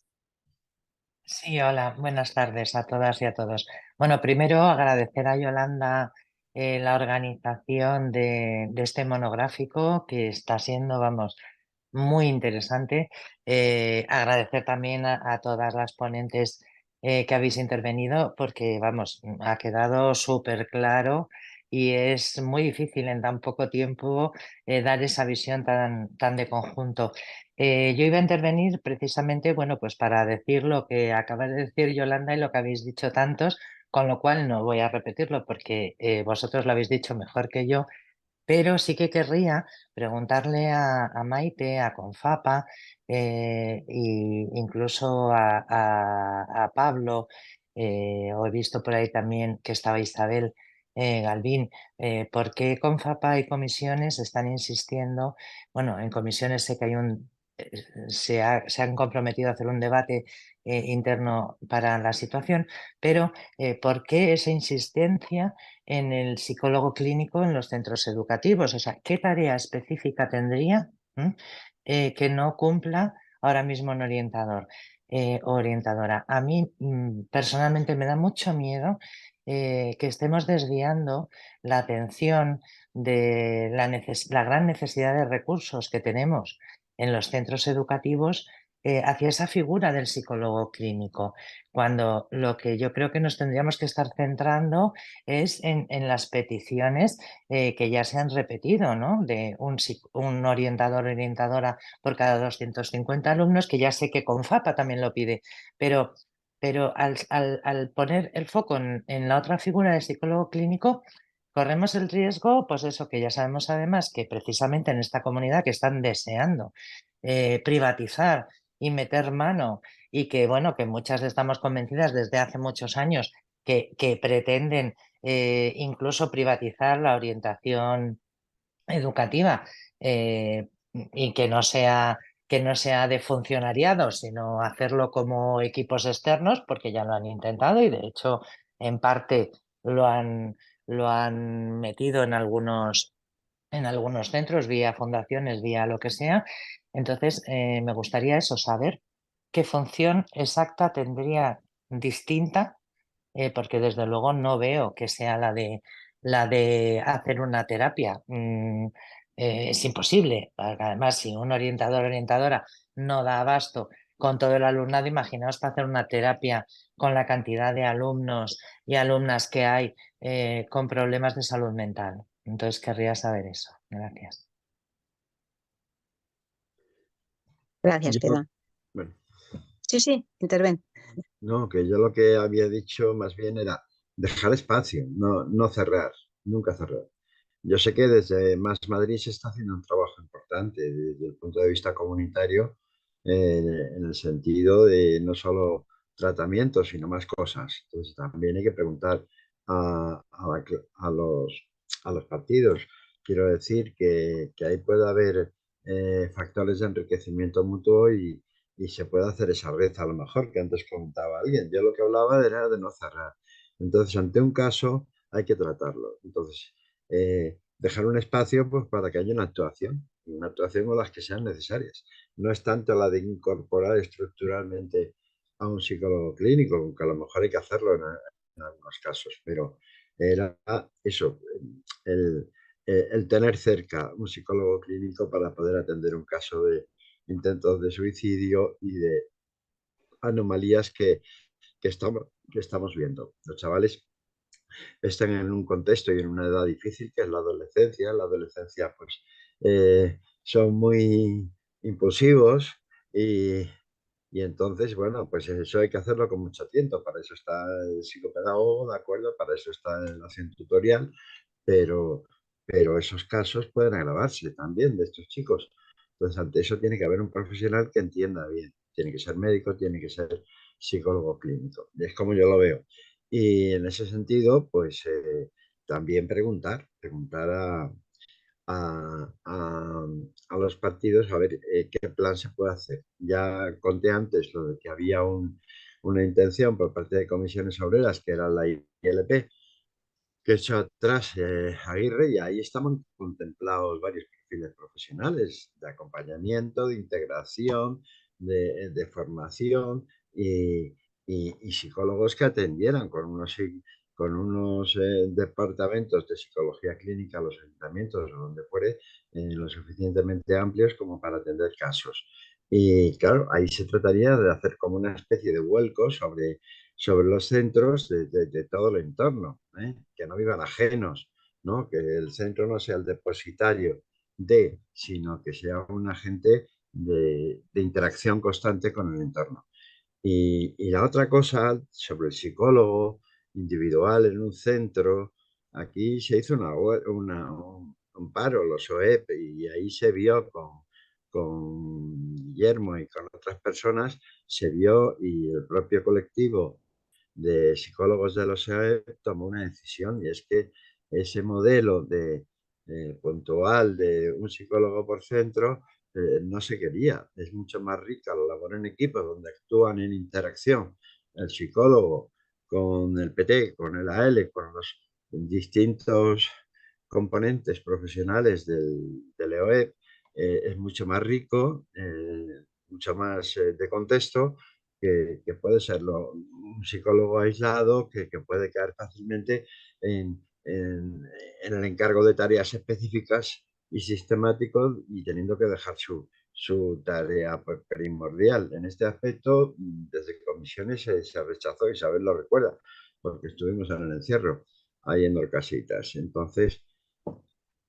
Sí, hola, buenas tardes a todas y a todos. Bueno, primero agradecer a Yolanda la organización de este monográfico que está siendo, vamos, muy interesante. Agradecer también a todas las ponentes que habéis intervenido porque, vamos, ha quedado súper claro y es muy difícil en tan poco tiempo dar esa visión tan de conjunto. Yo iba a intervenir precisamente, bueno, pues para decir lo que acaba de decir Yolanda y lo que habéis dicho tantos, con lo cual no voy a repetirlo porque vosotros lo habéis dicho mejor que yo, pero sí que querría preguntarle a Maite, a Confapa, e incluso a Pablo, o he visto por ahí también que estaba Isabel Galvín, ¿por qué Confapa y comisiones están insistiendo? Bueno, en comisiones sé que hay se han comprometido a hacer un debate interno para la situación, pero ¿por qué esa insistencia en el psicólogo clínico en los centros educativos? O sea, ¿qué tarea específica tendría que no cumpla ahora mismo un orientador o orientadora? A mí personalmente me da mucho miedo que estemos desviando la atención de la gran necesidad de recursos que tenemos en los centros educativos hacia esa figura del psicólogo clínico, cuando lo que yo creo que nos tendríamos que estar centrando es en las peticiones que ya se han repetido, ¿no? De un orientador o orientadora por cada 250 alumnos, que ya sé que Confapa también lo pide, pero al poner el foco en la otra figura del psicólogo clínico, corremos el riesgo, pues eso, que ya sabemos además que precisamente en esta comunidad que están deseando privatizar y meter mano y que, bueno, que muchas estamos convencidas desde hace muchos años que pretenden incluso privatizar la orientación educativa y que no sea de funcionariado, sino hacerlo como equipos externos, porque ya lo han intentado y de hecho en parte lo han metido en algunos centros, vía fundaciones, vía lo que sea. Entonces, me gustaría eso, saber qué función exacta tendría distinta, porque desde luego no veo que sea la de hacer una terapia. Es imposible. Además, si un orientador o orientadora no da abasto con todo el alumnado, imaginaos para hacer una terapia con la cantidad de alumnos y alumnas que hay con problemas de salud mental. Entonces querría saber eso. Gracias. Gracias, Yo, Piedad. bueno, Sí, interven. no, que yo lo que había dicho más bien era dejar espacio, no cerrar, nunca cerrar. Yo sé que desde Más Madrid se está haciendo un trabajo importante desde el punto de vista comunitario, en el sentido de no solo tratamientos, sino más cosas. Entonces también hay que preguntar a los partidos. Quiero decir que ahí puede haber factores de enriquecimiento mutuo y se puede hacer esa red a lo mejor que antes comentaba alguien. Yo lo que hablaba era de no cerrar. Entonces, ante un caso hay que tratarlo. Entonces, dejar un espacio pues, para que haya una actuación con las que sean necesarias. No es tanto la de incorporar estructuralmente a un psicólogo clínico, aunque a lo mejor hay que hacerlo en algunos casos, pero era eso, el tener cerca un psicólogo clínico para poder atender un caso de intentos de suicidio y de anomalías que estamos viendo. Los chavales están en un contexto y en una edad difícil que es la adolescencia. En la adolescencia, pues, son muy impulsivos y entonces, bueno, pues eso hay que hacerlo con mucho tiempo. Para eso está el psicopedagogo, ¿de acuerdo? Para eso está la acción tutorial, pero, pero esos casos pueden agravarse también de estos chicos. Entonces, ante eso tiene que haber un profesional que entienda bien. Tiene que ser médico, tiene que ser psicólogo clínico. Y es como yo lo veo. Y en ese sentido, pues también preguntar a los partidos a ver qué plan se puede hacer. Ya conté antes lo de que había una intención por parte de comisiones obreras, que era la ILP, que echó atrás Aguirre, y ahí estaban contemplados varios perfiles profesionales de acompañamiento, de integración, de formación y psicólogos que atendieran con unos departamentos de psicología clínica a los ayuntamientos o donde fuere, lo suficientemente amplios como para atender casos. Y claro, ahí se trataría de hacer como una especie de vuelco sobre los centros de todo el entorno, que no vivan ajenos, ¿no? Que el centro no sea el depositario sino que sea un agente de interacción constante con el entorno. Y la otra cosa sobre el psicólogo individual en un centro, aquí se hizo un paro, los OEP, y ahí se vio con Guillermo y con otras personas, se vio, y el propio colectivo de psicólogos de los OEP tomó una decisión, y es que ese modelo puntual de un psicólogo por centro no se quería. Es mucho más rica la labor en equipo, donde actúan en interacción el psicólogo con el PT, con el AL, con los distintos componentes profesionales del EOEP. Es mucho más rico, mucho más de contexto, que puede serlo un psicólogo aislado que puede caer fácilmente en el encargo de tareas específicas y sistemáticos, y teniendo que dejar su tarea primordial. En este aspecto, desde comisiones se rechazó, Isabel lo recuerda, porque estuvimos en el encierro, ahí en Orcasitas. Entonces,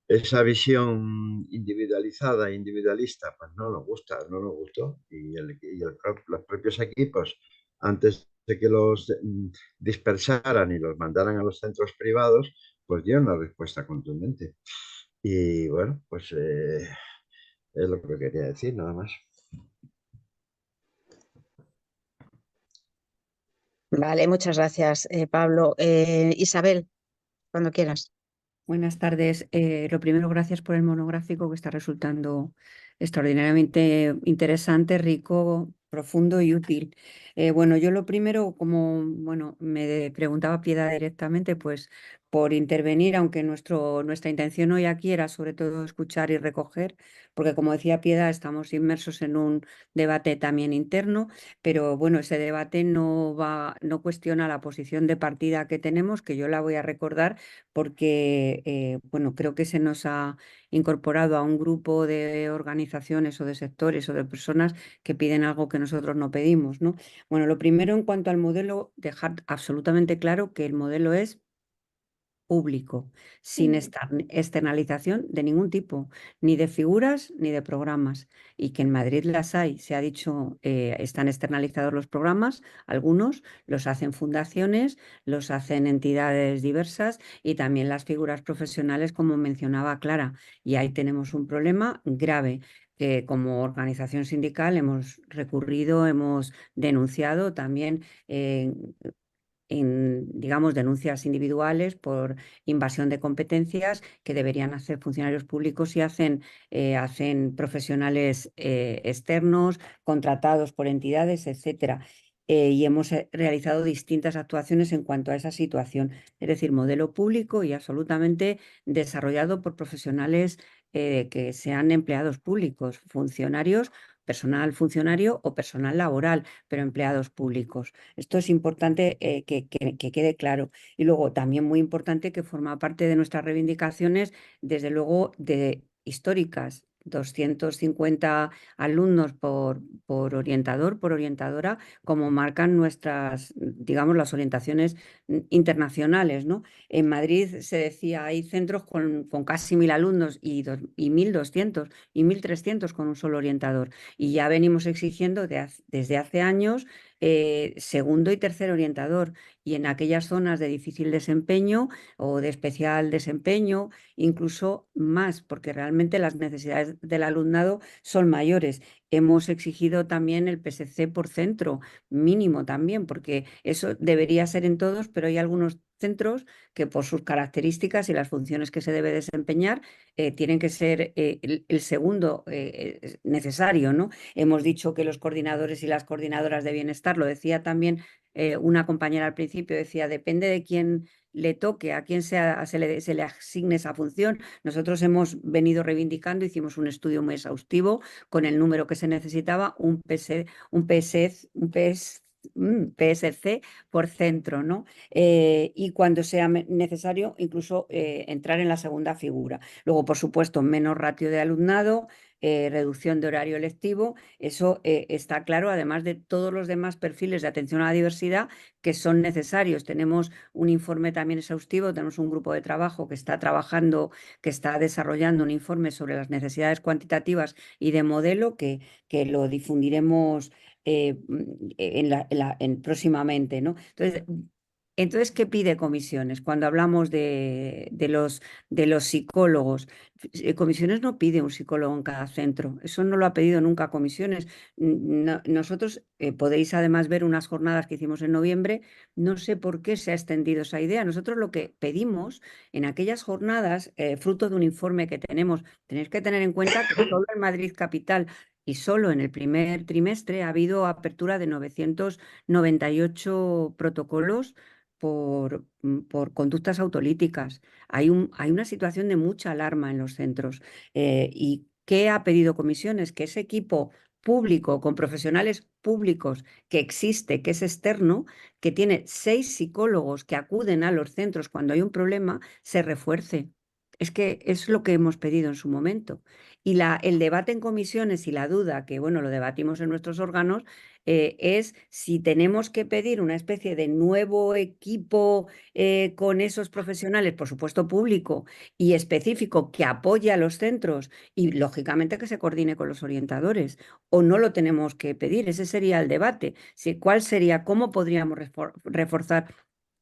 esa visión individualizada, individualista, pues no nos gusta, no nos gustó. Los propios equipos, antes de que los dispersaran y los mandaran a los centros privados, pues dieron una respuesta contundente. Y bueno, pues es lo que quería decir, nada más. Vale, muchas gracias, Pablo. Isabel, cuando quieras. Buenas tardes. Lo primero, gracias por el monográfico que está resultando extraordinariamente interesante, rico, profundo y útil. Bueno, yo lo primero, como me preguntaba Piedad directamente, pues por intervenir, aunque nuestra intención hoy aquí era sobre todo escuchar y recoger, porque como decía Piedad, estamos inmersos en un debate también interno, pero bueno, ese debate no cuestiona la posición de partida que tenemos, que yo la voy a recordar porque bueno, creo que se nos ha incorporado a un grupo de organizaciones o de sectores o de personas que piden algo que nosotros no pedimos, ¿no? Bueno, lo primero en cuanto al modelo, dejar absolutamente claro que el modelo es público, sin externalización de ningún tipo, ni de figuras ni de programas, y que en Madrid las hay, se ha dicho, están externalizados los programas, algunos los hacen fundaciones, los hacen entidades diversas y también las figuras profesionales, como mencionaba Clara, y ahí tenemos un problema grave que como organización sindical hemos recurrido, hemos denunciado también digamos, denuncias individuales por invasión de competencias que deberían hacer funcionarios públicos y hacen profesionales externos, contratados por entidades, etcétera. Y hemos realizado distintas actuaciones en cuanto a esa situación, es decir, modelo público y absolutamente desarrollado por profesionales que sean empleados públicos, funcionarios, personal funcionario o personal laboral, pero empleados públicos. Esto es importante que quede claro. Y luego también muy importante que forma parte de nuestras reivindicaciones, desde luego, de históricas. 250 alumnos por orientador, por orientadora, como marcan nuestras, digamos, las orientaciones internacionales, ¿no? En Madrid se decía, hay centros con casi 1000 alumnos y 1200 y 1300 con un solo orientador. Y ya venimos exigiendo desde hace años segundo y tercer orientador. Y en aquellas zonas de difícil desempeño o de especial desempeño, incluso más, porque realmente las necesidades del alumnado son mayores. Hemos exigido también el PSC por centro, mínimo también, porque eso debería ser en todos, pero hay algunos centros que por sus características y las funciones que se debe desempeñar tienen que ser el segundo necesario, ¿no? Hemos dicho que los coordinadores y las coordinadoras de bienestar, lo decía también una compañera al principio, decía, depende de quién le toque, a quién se le asigne esa función. Nosotros hemos venido reivindicando, hicimos un estudio muy exhaustivo con el número que se necesitaba, un PSC por centro, ¿no? Y cuando sea necesario, incluso entrar en la segunda figura. Luego, por supuesto, menos ratio de alumnado, reducción de horario lectivo, eso está claro, además de todos los demás perfiles de atención a la diversidad que son necesarios. Tenemos un informe también exhaustivo, tenemos un grupo de trabajo que está trabajando, que está desarrollando un informe sobre las necesidades cuantitativas y de modelo que lo difundiremos próximamente, ¿no? Entonces, ¿qué pide comisiones? Cuando hablamos de los psicólogos, comisiones no pide un psicólogo en cada centro, eso no lo ha pedido nunca comisiones. Nosotros podéis además ver unas jornadas que hicimos en noviembre, no sé por qué se ha extendido esa idea. Nosotros lo que pedimos en aquellas jornadas, fruto de un informe que tenéis que tener en cuenta que solo en Madrid Capital y solo en el primer trimestre ha habido apertura de 998 protocolos por conductas autolíticas. Hay una situación de mucha alarma en los centros. ¿Y qué ha pedido comisiones? Que ese equipo público, con profesionales públicos que existe, que es externo, que tiene 6 psicólogos que acuden a los centros cuando hay un problema, se refuerce. Es que es lo que hemos pedido en su momento. Y el debate en comisiones y la duda, que bueno, lo debatimos en nuestros órganos, es si tenemos que pedir una especie de nuevo equipo con esos profesionales, por supuesto público y específico, que apoye a los centros y lógicamente que se coordine con los orientadores, o no lo tenemos que pedir. Ese sería el debate. ¿Cuál sería, cómo podríamos reforzar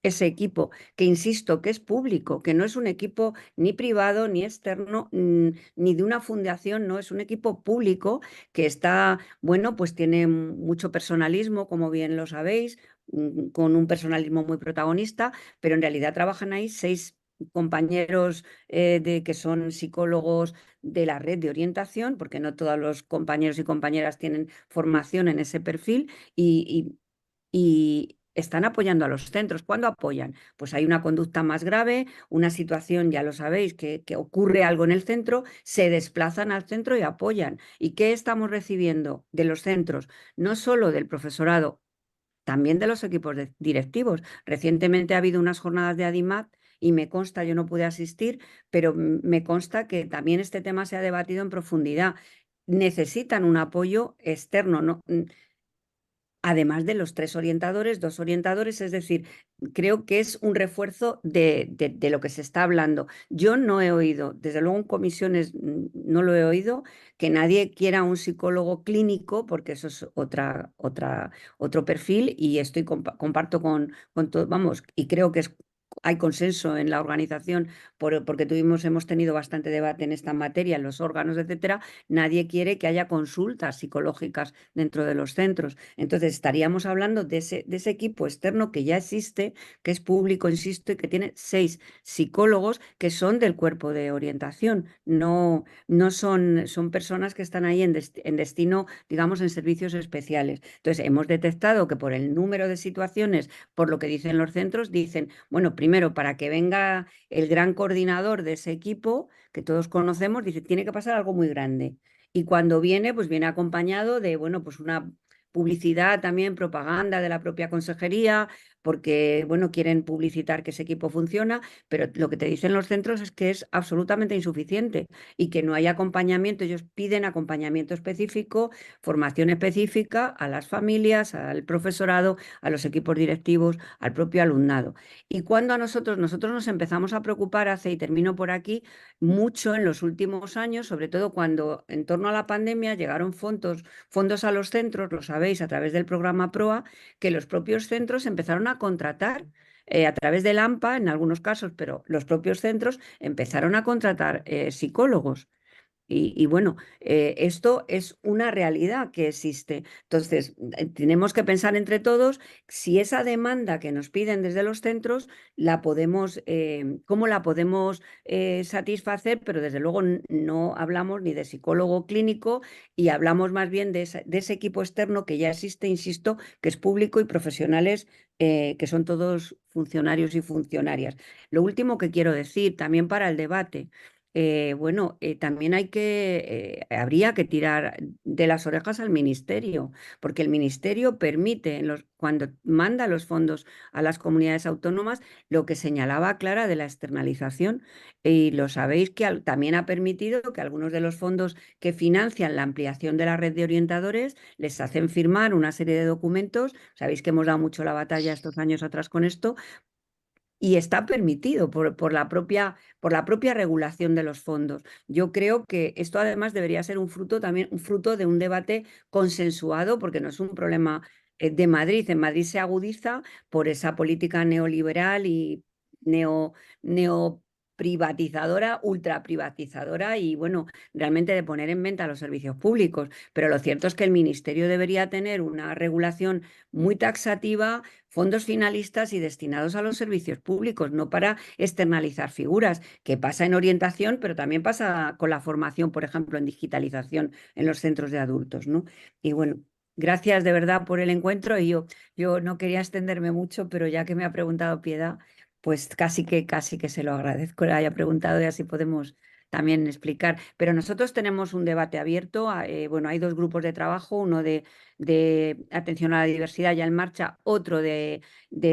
ese equipo, que insisto, que es público, que no es un equipo ni privado, ni externo, ni de una fundación, no, es un equipo público que está, bueno, pues tiene mucho personalismo, como bien lo sabéis, con un personalismo muy protagonista, pero en realidad trabajan ahí 6 compañeros que son psicólogos de la red de orientación, porque no todos los compañeros y compañeras tienen formación en ese perfil y están apoyando a los centros. ¿Cuándo apoyan? Pues hay una conducta más grave, una situación, ya lo sabéis, que ocurre algo en el centro, se desplazan al centro y apoyan. ¿Y qué estamos recibiendo de los centros? No solo del profesorado, también de los equipos directivos. Recientemente ha habido unas jornadas de ADIMAT y me consta, yo no pude asistir, pero me consta que también este tema se ha debatido en profundidad. Necesitan un apoyo externo, ¿no? Además de los 3 orientadores, 2 orientadores, es decir, creo que es un refuerzo de lo que se está hablando. Yo no he oído, desde luego en comisiones no lo he oído, que nadie quiera un psicólogo clínico, porque eso es otro perfil, y comparto con todo, vamos, y creo que hay consenso en la organización, porque hemos tenido bastante debate en esta materia, en los órganos, etcétera. Nadie quiere que haya consultas psicológicas dentro de los centros. Entonces, estaríamos hablando de ese equipo externo que ya existe, que es público, insisto, y que tiene 6 psicólogos que son del cuerpo de orientación. No son personas que están ahí en destino, digamos, en servicios especiales. Entonces, hemos detectado que por el número de situaciones, por lo que dicen los centros, dicen, bueno, primero primero, para que venga el gran coordinador de ese equipo, que todos conocemos, dice, tiene que pasar algo muy grande. Y cuando viene, pues viene acompañado de, bueno, pues una publicidad también, propaganda de la propia consejería, porque, bueno, quieren publicitar que ese equipo funciona, pero lo que te dicen los centros es que es absolutamente insuficiente y que no hay acompañamiento. Ellos piden acompañamiento específico, formación específica a las familias, al profesorado, a los equipos directivos, al propio alumnado. Y cuando a nosotros nos empezamos a preocupar hace, y termino por aquí, mucho en los últimos años, sobre todo cuando en torno a la pandemia llegaron fondos a los centros, lo sabéis, a través del programa PROA, que los propios centros empezaron a contratar a través del AMPA en algunos casos, pero los propios centros empezaron a contratar psicólogos. Y bueno, esto es una realidad que existe. Entonces, tenemos que pensar entre todos si esa demanda que nos piden desde los centros, cómo la podemos satisfacer, pero desde luego no hablamos ni de psicólogo clínico y hablamos más bien de ese equipo externo que ya existe, insisto, que es público y profesionales que son todos funcionarios y funcionarias. Lo último que quiero decir, también para el debate. Bueno, también habría que tirar de las orejas al ministerio, porque el ministerio permite, cuando manda los fondos a las comunidades autónomas, lo que señalaba Clara de la externalización, y lo sabéis que también ha permitido que algunos de los fondos que financian la ampliación de la red de orientadores les hacen firmar una serie de documentos. Sabéis que hemos dado mucho la batalla estos años atrás con esto, y está permitido por la propia regulación de los fondos. Yo creo que esto además debería ser un fruto de un debate consensuado, porque no es un problema de Madrid. En Madrid se agudiza por esa política neoliberal y neoprivatizadora, ultraprivatizadora y, bueno, realmente de poner en venta los servicios públicos. Pero lo cierto es que el ministerio debería tener una regulación muy taxativa, fondos finalistas y destinados a los servicios públicos, no para externalizar figuras, que pasa en orientación, pero también pasa con la formación, por ejemplo, en digitalización en los centros de adultos, ¿no? Y bueno, gracias de verdad por el encuentro, y yo no quería extenderme mucho, pero ya que me ha preguntado Piedad, pues casi que se lo agradezco, le haya preguntado, y así podemos también explicar. Pero nosotros tenemos un debate abierto. Bueno, hay 2 grupos de trabajo, uno de atención a la diversidad ya en marcha, otro de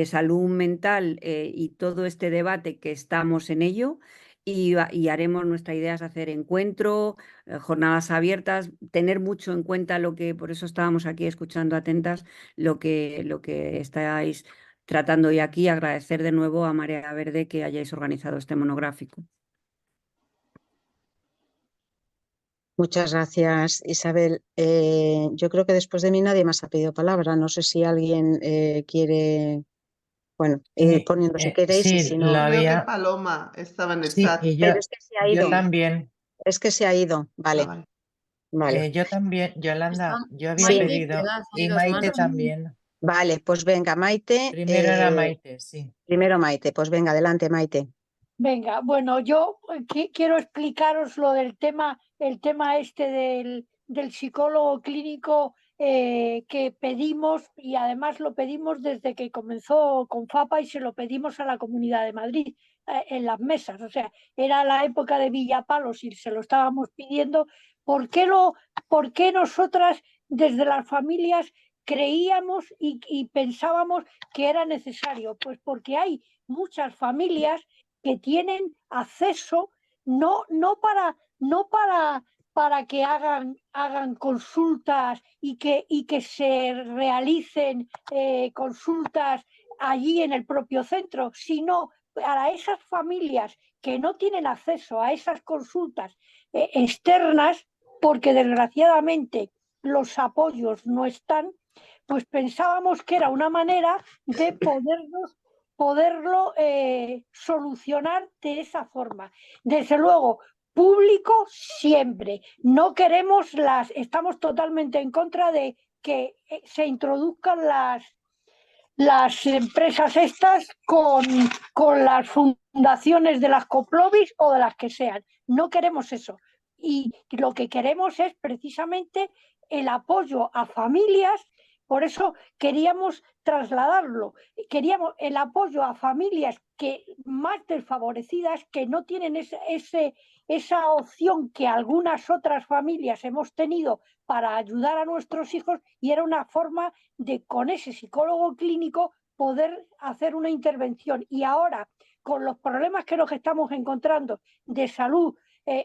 salud mental, y todo este debate que estamos en ello. Y haremos, nuestra idea es hacer encuentro, jornadas abiertas, tener mucho en cuenta por eso estábamos aquí escuchando atentas lo que estáis tratando hoy aquí. Agradecer de nuevo a Marea Verde que hayáis organizado este monográfico. Muchas gracias, Isabel. Yo creo que después de mí nadie más ha pedido palabra. No sé si alguien quiere, bueno, poniendo si queréis, y Sí, si no. Creo que Paloma estaba en el Sí, chat. y Pero es que se ha ido. yo también. Es que se ha ido. Vale, vale. vale. Yo también, Yolanda, yo había Sí. Maite y pedido, Piedad, hay y 2 Maite más. también. Vale, pues venga, Maite. Primero era Maite, sí. Primero Maite, pues venga, adelante, Maite. Venga, bueno, yo quiero explicaros lo del tema, el tema este del psicólogo clínico que pedimos, y además lo pedimos desde que comenzó con FAPA y se lo pedimos a la Comunidad de Madrid en las mesas. O sea, era la época de Villapalos y se lo estábamos pidiendo. ¿Por qué nosotras desde las familias creíamos y pensábamos que era necesario? Pues porque hay muchas familias que tienen acceso no para que hagan consultas y que se realicen consultas allí en el propio centro, sino para esas familias que no tienen acceso a esas consultas externas, porque desgraciadamente los apoyos no están. Pues pensábamos que era una manera de poderlo solucionar de esa forma. Desde luego, público siempre. No queremos estamos totalmente en contra de que se introduzcan las empresas estas con las fundaciones de las Coplovis o de las que sean. No queremos eso. Y lo que queremos es precisamente el apoyo a familias. Por eso queríamos trasladarlo. Queríamos el apoyo a familias que más desfavorecidas, que no tienen esa opción que algunas otras familias hemos tenido para ayudar a nuestros hijos, y era una forma de, con ese psicólogo clínico, poder hacer una intervención. Y ahora, con los problemas que nos estamos encontrando de salud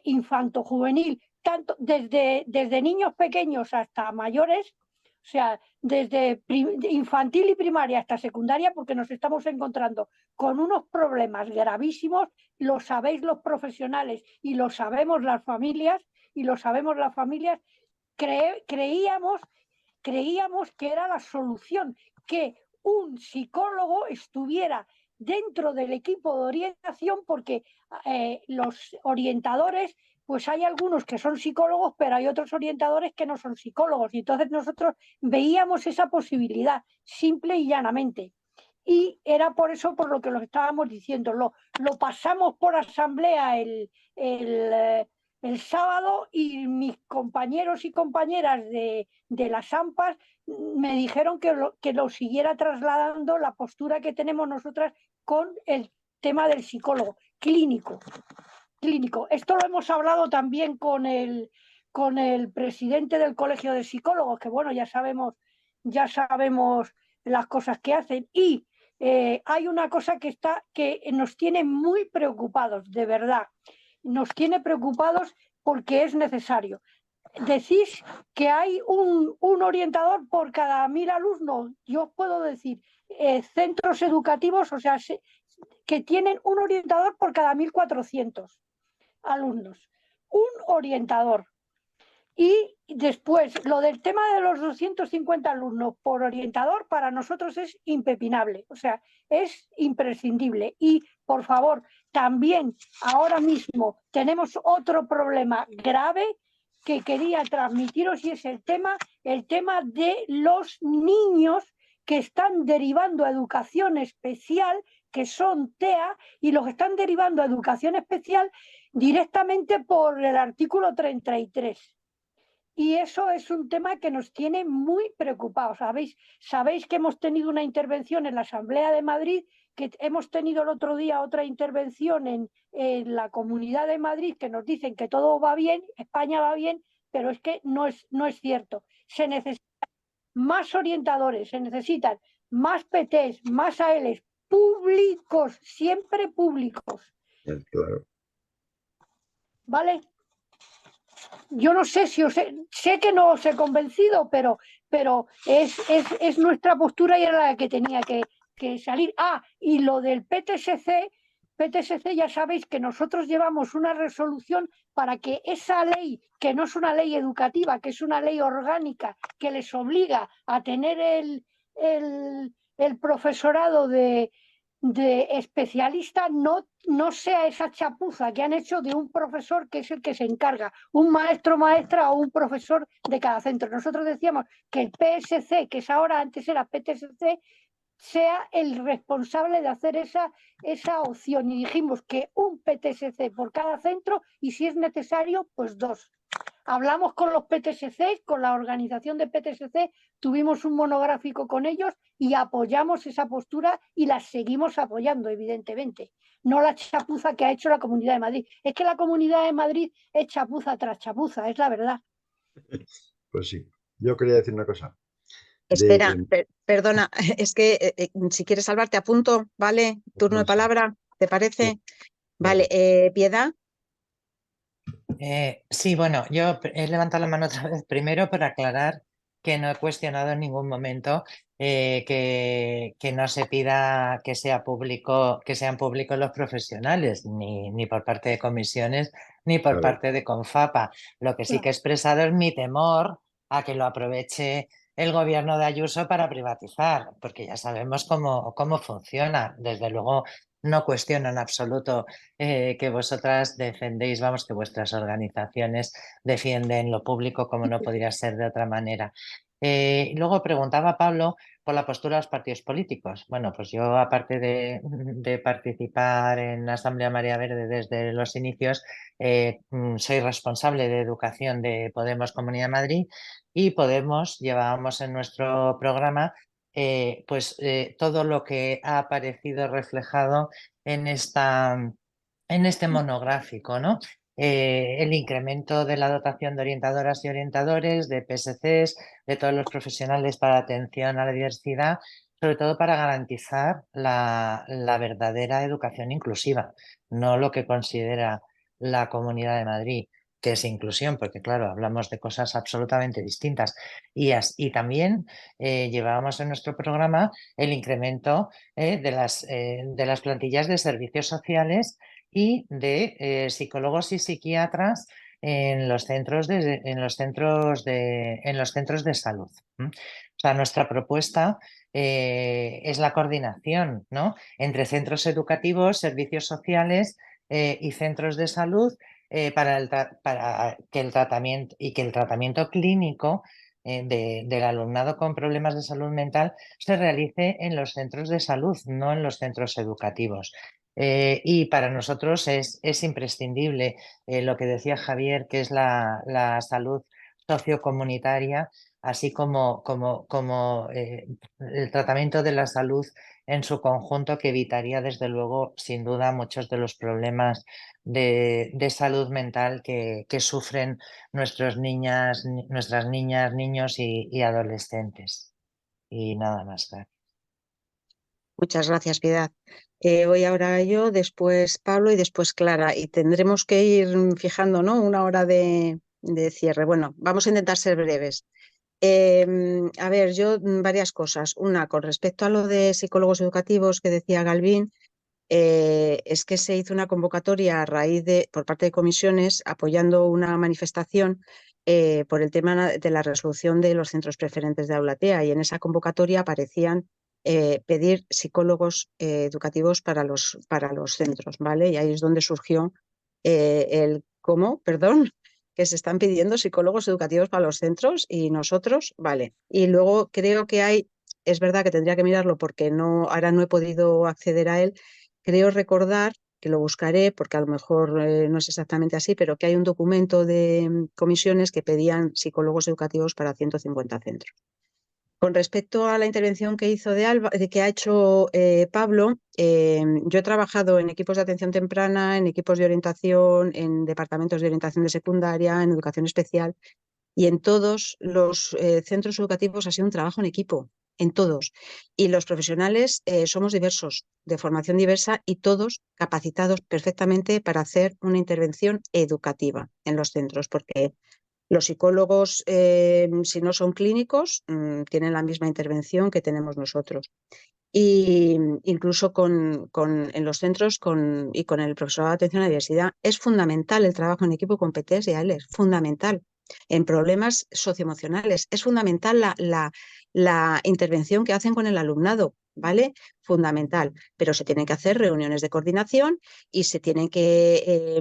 infanto-juvenil, tanto desde niños pequeños hasta mayores, o sea, desde infantil y primaria hasta secundaria, porque nos estamos encontrando con unos problemas gravísimos, lo sabéis los profesionales y lo sabemos las familias, creíamos que era la solución, que un psicólogo estuviera dentro del equipo de orientación, porque los orientadores, pues hay algunos que son psicólogos, pero hay otros orientadores que no son psicólogos, y entonces nosotros veíamos esa posibilidad, simple y llanamente. Y era por eso por lo que lo estábamos diciendo. Lo pasamos por asamblea el sábado, y mis compañeros y compañeras de las AMPAs me dijeron que lo siguiera trasladando la postura que tenemos nosotras con el tema del psicólogo clínico. Esto lo hemos hablado también con el presidente del Colegio de Psicólogos, que bueno, ya sabemos las cosas que hacen. Y hay una cosa que nos tiene muy preocupados, de verdad. Nos tiene preocupados porque es necesario. Decís que hay un orientador por cada 1000 alumnos. Yo os puedo decir centros educativos, o sea, que tienen un orientador por cada 1400 alumnos. Un orientador. Y después, lo del tema de los 250 alumnos por orientador, para nosotros es impepinable, o sea, es imprescindible. Y, por favor, también ahora mismo tenemos otro problema grave que quería transmitiros, y es el tema de los niños que están derivando a educación especial, que son TEA, y los están derivando a educación especial directamente por el artículo 33. Y eso es un tema que nos tiene muy preocupados. Sabéis que hemos tenido una intervención en la Asamblea de Madrid, que hemos tenido el otro día otra intervención en la Comunidad de Madrid, que nos dicen que todo va bien, España va bien, pero es que no es cierto. Se necesitan más orientadores, se necesitan más PTs, más ALs, públicos, siempre públicos. Claro. ¿Vale? Yo no sé si sé que no os he convencido, pero es nuestra postura, y era la que tenía que salir. Y lo del PTSC ya sabéis que nosotros llevamos una resolución para que esa ley, que no es una ley educativa, que es una ley orgánica, que les obliga a tener el profesorado de especialista, no sea esa chapuza que han hecho de un profesor que es el que se encarga, un maestro, maestra o un profesor de cada centro. Nosotros decíamos que el PSC, que es ahora, antes era PTSC, sea el responsable de hacer esa opción, y dijimos que un PTSC por cada centro, y si es necesario, pues 2. Hablamos con los PTSC, con la organización de PTSC, tuvimos un monográfico con ellos y apoyamos esa postura, y la seguimos apoyando, evidentemente. No la chapuza que ha hecho la Comunidad de Madrid. Es que la Comunidad de Madrid es chapuza tras chapuza, es la verdad. Pues sí. Yo quería decir una cosa. Espera, perdona, es que si quieres salvarte a punto, ¿vale? Turno de palabra, ¿te parece? Sí. Vale, Piedad. Sí, bueno, yo he levantado la mano otra vez primero para aclarar que no he cuestionado en ningún momento que no se pida que sean públicos los profesionales, ni por parte de comisiones, ni por parte de Confapa. Lo que sí que he expresado es mi temor a que lo aproveche el gobierno de Ayuso para privatizar, porque ya sabemos cómo funciona. Desde luego, no cuestiono en absoluto que vosotras defendéis, que vuestras organizaciones defienden lo público, como no podría ser de otra manera. Luego preguntaba Pablo por la postura de los partidos políticos. Bueno, pues yo, aparte de participar en la Asamblea Marea Verde desde los inicios, soy responsable de educación de Podemos Comunidad de Madrid, y Podemos llevábamos en nuestro programa todo lo que ha aparecido reflejado en este monográfico, ¿no? El incremento de la dotación de orientadoras y orientadores, de PSCs, de todos los profesionales para atención a la diversidad, sobre todo para garantizar la verdadera educación inclusiva, no lo que considera la Comunidad de Madrid, que es inclusión, porque claro, hablamos de cosas absolutamente distintas. Y también llevábamos en nuestro programa el incremento de las plantillas de servicios sociales y de psicólogos y psiquiatras en los centros de salud. O sea, nuestra propuesta es la coordinación, ¿no?, entre centros educativos, servicios sociales y centros de salud para que el tratamiento clínico del alumnado con problemas de salud mental se realice en los centros de salud, no en los centros educativos. Y para nosotros es imprescindible lo que decía Javier, que es la salud sociocomunitaria, así como el tratamiento de la salud en su conjunto, que evitaría desde luego sin duda muchos de los problemas de salud mental que sufren nuestras niñas, niños y adolescentes. Y nada más, gracias. Muchas gracias, Piedad. Voy ahora yo, después Pablo y después Clara. Y tendremos que ir fijando, ¿no?, una hora de cierre. Bueno, vamos a intentar ser breves. A ver, yo varias cosas. Una, con respecto a lo de psicólogos educativos que decía Galvín, es que se hizo una convocatoria a raíz por parte de comisiones apoyando una manifestación por el tema de la resolución de los centros preferentes de aula TEA, y en esa convocatoria aparecían pedir psicólogos educativos para los centros, ¿vale? Y ahí es donde surgió ¿cómo? Perdón, que se están pidiendo psicólogos educativos para los centros y nosotros, vale. Y luego creo que es verdad que tendría que mirarlo porque ahora no he podido acceder a él. Creo recordar, que lo buscaré porque a lo mejor no es exactamente así, pero que hay un documento de comisiones que pedían psicólogos educativos para 150 centros. Con respecto a la intervención que ha hecho Pablo, yo he trabajado en equipos de atención temprana, en equipos de orientación, en departamentos de orientación de secundaria, en educación especial, y en todos los centros educativos ha sido un trabajo en equipo, en todos. Y los profesionales somos diversos, de formación diversa, y todos capacitados perfectamente para hacer una intervención educativa en los centros, porque los psicólogos, si no son clínicos, tienen la misma intervención que tenemos nosotros. Y incluso en los centros y con el profesorado de atención a la diversidad es fundamental el trabajo en equipo con PTs y ALs, fundamental. En problemas socioemocionales es fundamental la intervención que hacen con el alumnado, ¿vale? Fundamental, pero se tienen que hacer reuniones de coordinación y se tienen que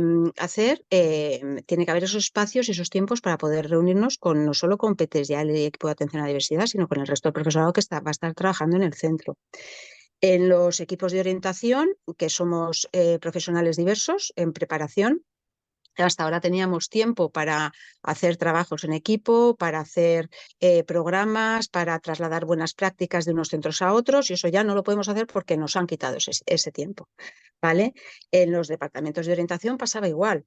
tiene que haber esos espacios y esos tiempos para poder reunirnos no solo con PTs y ALs y equipo de atención a la diversidad, sino con el resto del profesorado que va a estar trabajando en el centro. En los equipos de orientación, que somos profesionales diversos en preparación, hasta ahora teníamos tiempo para hacer trabajos en equipo, para hacer programas, para trasladar buenas prácticas de unos centros a otros, y eso ya no lo podemos hacer porque nos han quitado ese tiempo, ¿vale? En los departamentos de orientación pasaba igual.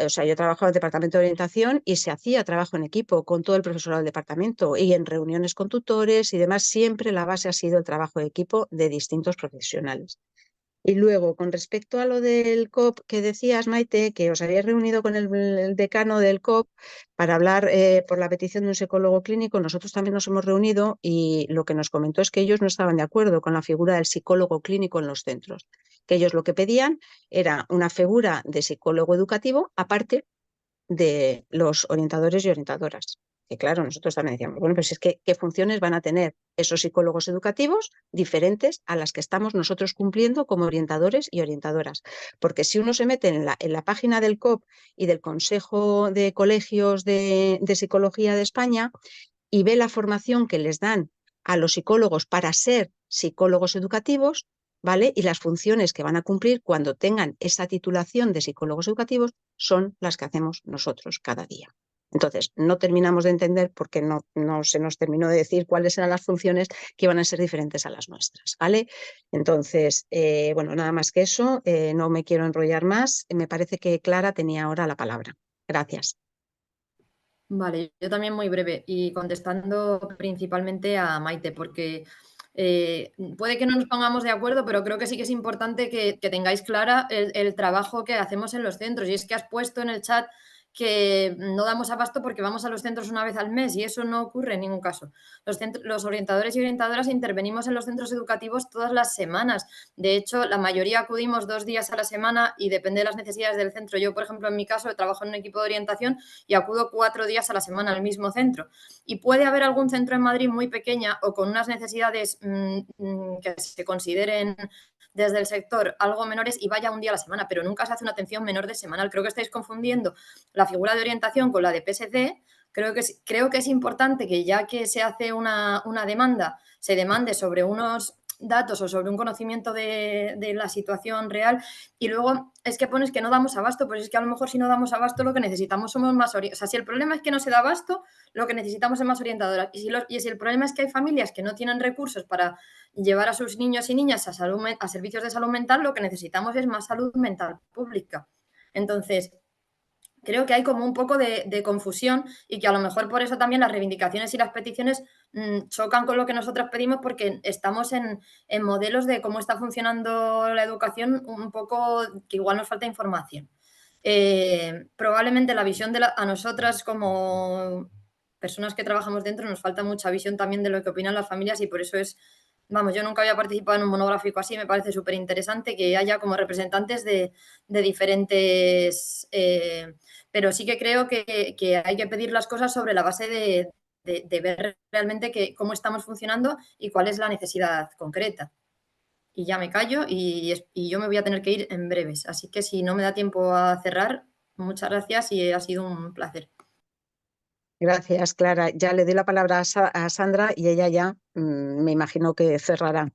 O sea, yo trabajaba en el departamento de orientación y se hacía trabajo en equipo con todo el profesorado del departamento, y en reuniones con tutores y demás siempre la base ha sido el trabajo de equipo de distintos profesionales. Y luego, con respecto a lo del COP que decías, Maite, que os habéis reunido con el decano del COP para hablar por la petición de un psicólogo clínico, nosotros también nos hemos reunido y lo que nos comentó es que ellos no estaban de acuerdo con la figura del psicólogo clínico en los centros, que ellos lo que pedían era una figura de psicólogo educativo aparte de los orientadores y orientadoras. Que claro, nosotros también decíamos, bueno, pues es que ¿qué funciones van a tener esos psicólogos educativos diferentes a las que estamos nosotros cumpliendo como orientadores y orientadoras? Porque si uno se mete en la página del COP y del Consejo de Colegios de Psicología de España y ve la formación que les dan a los psicólogos para ser psicólogos educativos, ¿vale? Y las funciones que van a cumplir cuando tengan esa titulación de psicólogos educativos son las que hacemos nosotros cada día, Entonces, no terminamos de entender porque no se nos terminó de decir cuáles eran las funciones que iban a ser diferentes a las nuestras, ¿vale? Entonces, bueno, nada más que eso, no me quiero enrollar más. Me parece que Clara tenía ahora la palabra. Gracias. Vale, yo también muy breve y contestando principalmente a Maite, porque puede que no nos pongamos de acuerdo, pero creo que sí que es importante que tengáis clara el trabajo que hacemos en los centros. Y es que has puesto en el chat que no damos abasto porque vamos a los centros una vez al mes y eso no ocurre en ningún caso. Los orientadores y orientadoras intervenimos en los centros educativos todas las semanas. De hecho, la mayoría acudimos 2 días a la semana y depende de las necesidades del centro. Yo, por ejemplo, en mi caso, trabajo en un equipo de orientación y acudo 4 días a la semana al mismo centro. Y puede haber algún centro en Madrid muy pequeña o con unas necesidades que se consideren desde el sector algo menores y vaya un día a la semana, pero nunca se hace una atención menor de semanal. Creo que estáis confundiendo la figura de orientación con la de PSC. Creo que es importante que ya que se hace una demanda, se demande sobre unos datos o sobre un conocimiento de la situación real. Y luego es que pones que no damos abasto, pues es que a lo mejor si no damos abasto lo que necesitamos somos más orientadoras. O sea, si el problema es que no se da abasto, lo que necesitamos es más orientadoras. Y si el problema es que hay familias que no tienen recursos para llevar a sus niños y niñas a servicios de salud mental, lo que necesitamos es más salud mental pública. Entonces, creo que hay como un poco de confusión y que a lo mejor por eso también las reivindicaciones y las peticiones chocan con lo que nosotras pedimos porque estamos en modelos de cómo está funcionando la educación un poco que igual nos falta información. Probablemente la visión a nosotras como personas que trabajamos dentro nos falta mucha visión también de lo que opinan las familias y por eso vamos, yo nunca había participado en un monográfico así, me parece súper interesante que haya como representantes de diferentes... pero sí que creo que hay que pedir las cosas sobre la base de ver realmente cómo estamos funcionando y cuál es la necesidad concreta. Y ya me callo y yo me voy a tener que ir en breves. Así que si no me da tiempo a cerrar, muchas gracias y ha sido un placer. Gracias, Clara. Ya le doy la palabra a Sandra y ella ya me imagino que cerrará.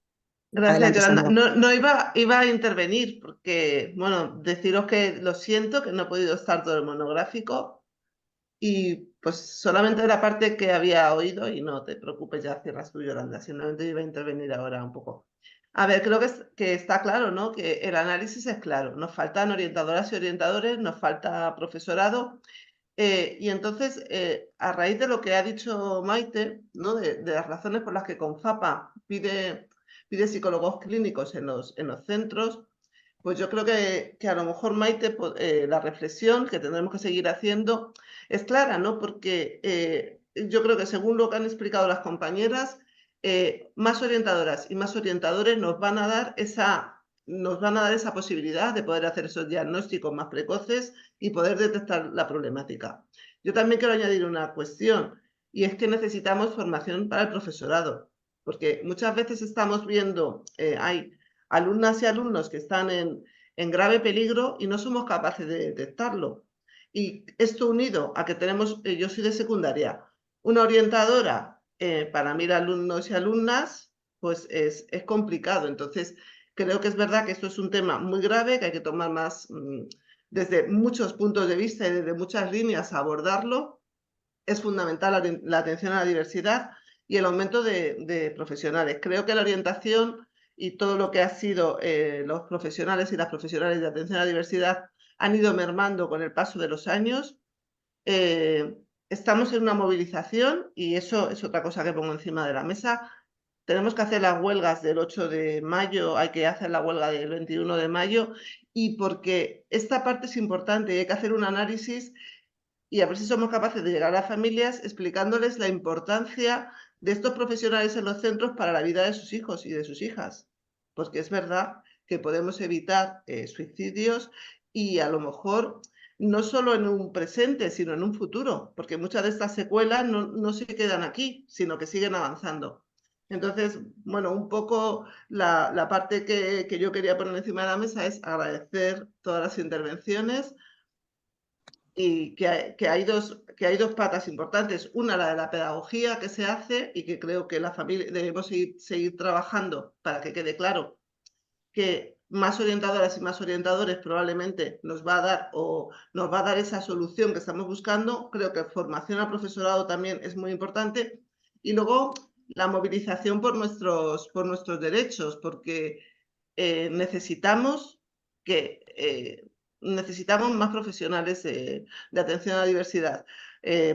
Gracias, Adelante, Yolanda. Sandra. No iba a intervenir porque, bueno, deciros que lo siento, que no he podido estar todo el monográfico y pues solamente la parte que había oído y no te preocupes, ya cierras tú, Yolanda, simplemente iba a intervenir ahora un poco. A ver, creo que está claro, ¿no? Que el análisis es claro. Nos faltan orientadoras y orientadores, nos falta profesorado. Y entonces, a raíz de lo que ha dicho Maite, ¿no? de las razones por las que Confapa pide psicólogos clínicos en los centros, pues yo creo que a lo mejor, Maite, la reflexión que tendremos que seguir haciendo es clara, ¿no? Porque yo creo que según lo que han explicado las compañeras, más orientadoras y más orientadores nos van a dar esa posibilidad de poder hacer esos diagnósticos más precoces y poder detectar la problemática. Yo también quiero añadir una cuestión y es que necesitamos formación para el profesorado, porque muchas veces estamos viendo, hay alumnas y alumnos que están en grave peligro y no somos capaces de detectarlo. Y esto unido a que tenemos, yo soy de secundaria, una orientadora para mí alumnos y alumnas, pues es complicado. Entonces, creo que es verdad que esto es un tema muy grave, que hay que tomar más, desde muchos puntos de vista y desde muchas líneas abordarlo. Es fundamental la atención a la diversidad y el aumento de profesionales. Creo que la orientación y todo lo que ha sido los profesionales y las profesionales de atención a la diversidad han ido mermando con el paso de los años. Estamos en una movilización y eso es otra cosa que pongo encima de la mesa. Tenemos que hacer las huelgas del 8 de mayo, hay que hacer la huelga del 21 de mayo y porque esta parte es importante y hay que hacer un análisis y a ver si somos capaces de llegar a las familias explicándoles la importancia de estos profesionales en los centros para la vida de sus hijos y de sus hijas. Porque es verdad que podemos evitar suicidios y a lo mejor no solo en un presente, sino en un futuro, porque muchas de estas secuelas no se quedan aquí, sino que siguen avanzando. Entonces, bueno, un poco la parte que yo quería poner encima de la mesa es agradecer todas las intervenciones y que hay dos patas importantes. Una, la de la pedagogía que se hace y que creo que la familia debemos seguir trabajando para que quede claro que más orientadoras y más orientadores probablemente nos va a dar o nos va a dar esa solución que estamos buscando. Creo que formación al profesorado también es muy importante. Y luego la movilización por nuestros derechos, porque necesitamos más profesionales de atención a la diversidad,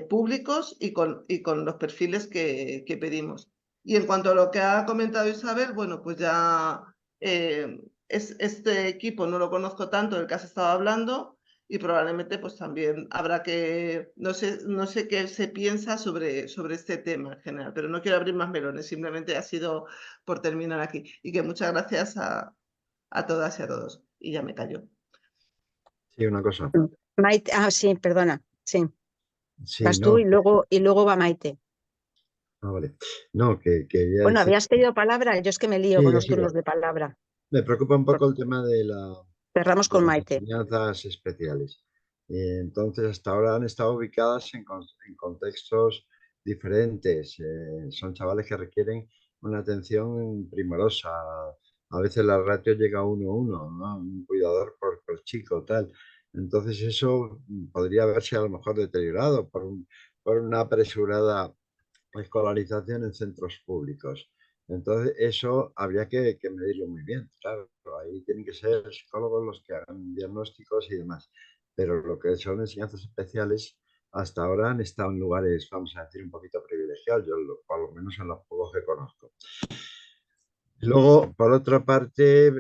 públicos y con los perfiles que pedimos. Y en cuanto a lo que ha comentado Isabel, bueno, pues ya este equipo no lo conozco tanto del que has estado hablando y probablemente pues también habrá que, no sé qué se piensa sobre este tema en general, pero no quiero abrir más melones, simplemente ha sido por terminar aquí. Y que muchas gracias a todas y a todos. Y ya me callo. Sí, una cosa. Maite, sí, perdona, sí. Sí, Vas tú no. y luego va Maite. Vale. No, que quería Bueno, decir. habías pedido palabra, yo es que me lío Sí, con es los turnos igual. de palabra. Me preocupa un poco el tema de Cerramos con las Maite. enseñanzas especiales. Entonces, hasta ahora han estado ubicadas en contextos diferentes. Son chavales que requieren una atención primorosa. A veces la ratio llega a 1:1, ¿no? Un cuidador por chico, tal. Entonces, eso podría verse a lo mejor deteriorado por una apresurada escolarización en centros públicos. Entonces, eso habría que medirlo muy bien. Claro, ahí tienen que ser psicólogos los que hagan diagnósticos y demás. Pero lo que son enseñanzas especiales, hasta ahora han estado en lugares, vamos a decir, un poquito privilegiados, yo por lo menos en los pocos que conozco. Luego, por otra parte,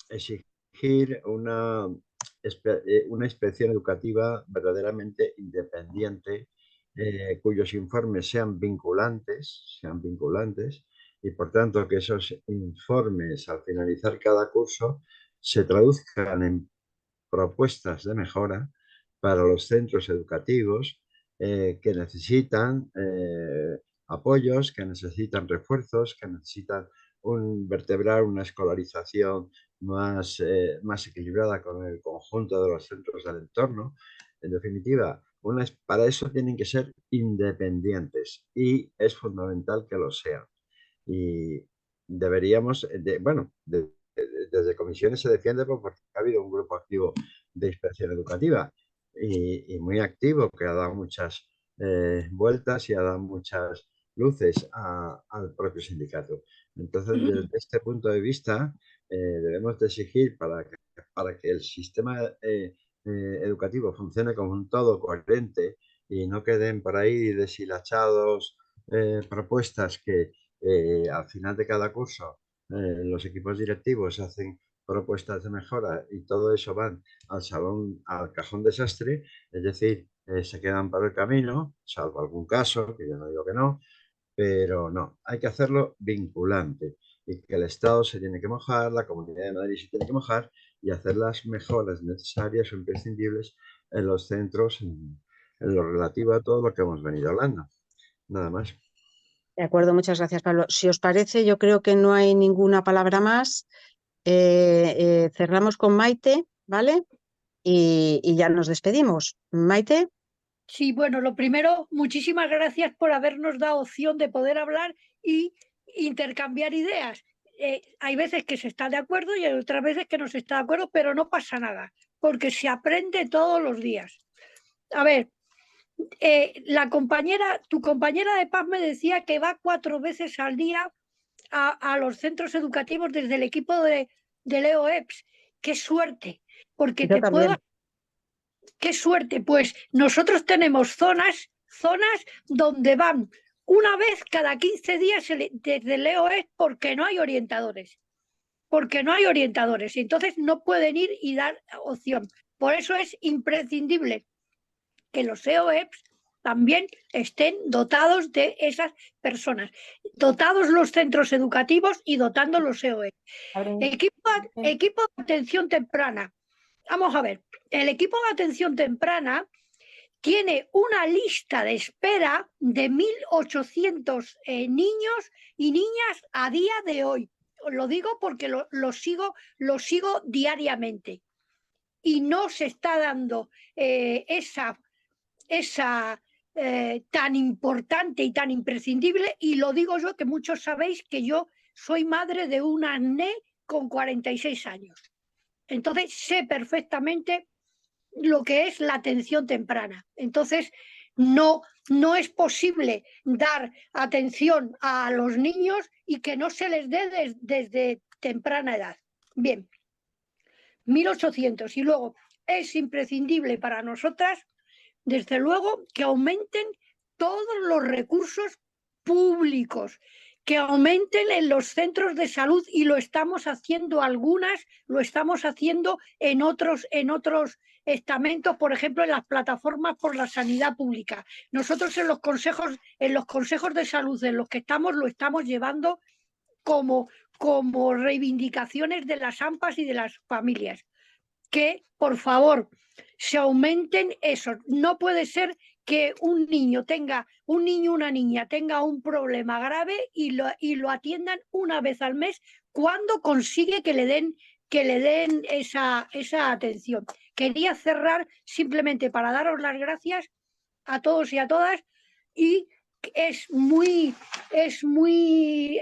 exigir una inspección educativa verdaderamente independiente, cuyos informes sean vinculantes y por tanto que esos informes al finalizar cada curso se traduzcan en propuestas de mejora para los centros educativos que necesitan apoyos, que necesitan refuerzos, que necesitan vertebrar una escolarización más equilibrada con el conjunto de los centros del entorno. En definitiva, para eso tienen que ser independientes y es fundamental que lo sean. Y deberíamos, desde comisiones se defiende porque ha habido un grupo activo de inspección educativa y muy activo que ha dado muchas vueltas y ha dado muchas luces al propio sindicato. Entonces, desde este punto de vista, debemos de exigir para que el sistema educativo funcione como un todo coherente y no queden por ahí deshilachados propuestas que al final de cada curso los equipos directivos hacen propuestas de mejora y todo eso van al cajón desastre, es decir, se quedan por el camino, salvo algún caso, que yo no digo que no, pero no, hay que hacerlo vinculante y que el Estado se tiene que mojar, la Comunidad de Madrid se tiene que mojar y hacer las mejoras necesarias o imprescindibles en los centros en lo relativo a todo lo que hemos venido hablando. Nada más. De acuerdo, muchas gracias, Pablo. Si os parece, yo creo que no hay ninguna palabra más. Cerramos con Maite, ¿vale? Y ya nos despedimos. Maite. Sí, bueno, lo primero, muchísimas gracias por habernos dado opción de poder hablar y intercambiar ideas. Hay veces que se está de acuerdo y hay otras veces que no se está de acuerdo, pero no pasa nada, porque se aprende todos los días. A ver, tu compañera de paz me decía que va 4 veces al día a los centros educativos desde el equipo de EOEPS. ¡Qué suerte! Porque Yo también. ¡Qué suerte! Pues nosotros tenemos zonas donde van una vez cada 15 días desde el EOEPS porque no hay orientadores. Y entonces no pueden ir y dar opción. Por eso es imprescindible que los EOEPS también estén dotados de esas personas, dotados los centros educativos y dotando los EOEPS. Equipo de atención temprana. Vamos a ver, el equipo de atención temprana tiene una lista de espera de 1.800 niños y niñas a día de hoy. Lo digo porque lo sigo diariamente. Y no se está dando esa tan importante y tan imprescindible, y lo digo yo, que muchos sabéis que yo soy madre de un acné con 46 años. Entonces sé perfectamente lo que es la atención temprana. Entonces no es posible dar atención a los niños y que no se les dé desde temprana edad. Bien, 1.800. Y luego es imprescindible para nosotras, desde luego, que aumenten todos los recursos públicos, que aumenten en los centros de salud, y lo estamos haciendo algunas, lo estamos haciendo en otros estamentos, por ejemplo, en las plataformas por la sanidad pública. Nosotros en los consejos de salud en los que estamos, lo estamos llevando como reivindicaciones de las AMPAs y de las familias. Que, por favor, se aumenten esos. No puede ser que un niño o una niña tenga un problema grave y lo atiendan una vez al mes cuando consigue que le den esa atención. Quería cerrar simplemente para daros las gracias a todos y a todas, y es muy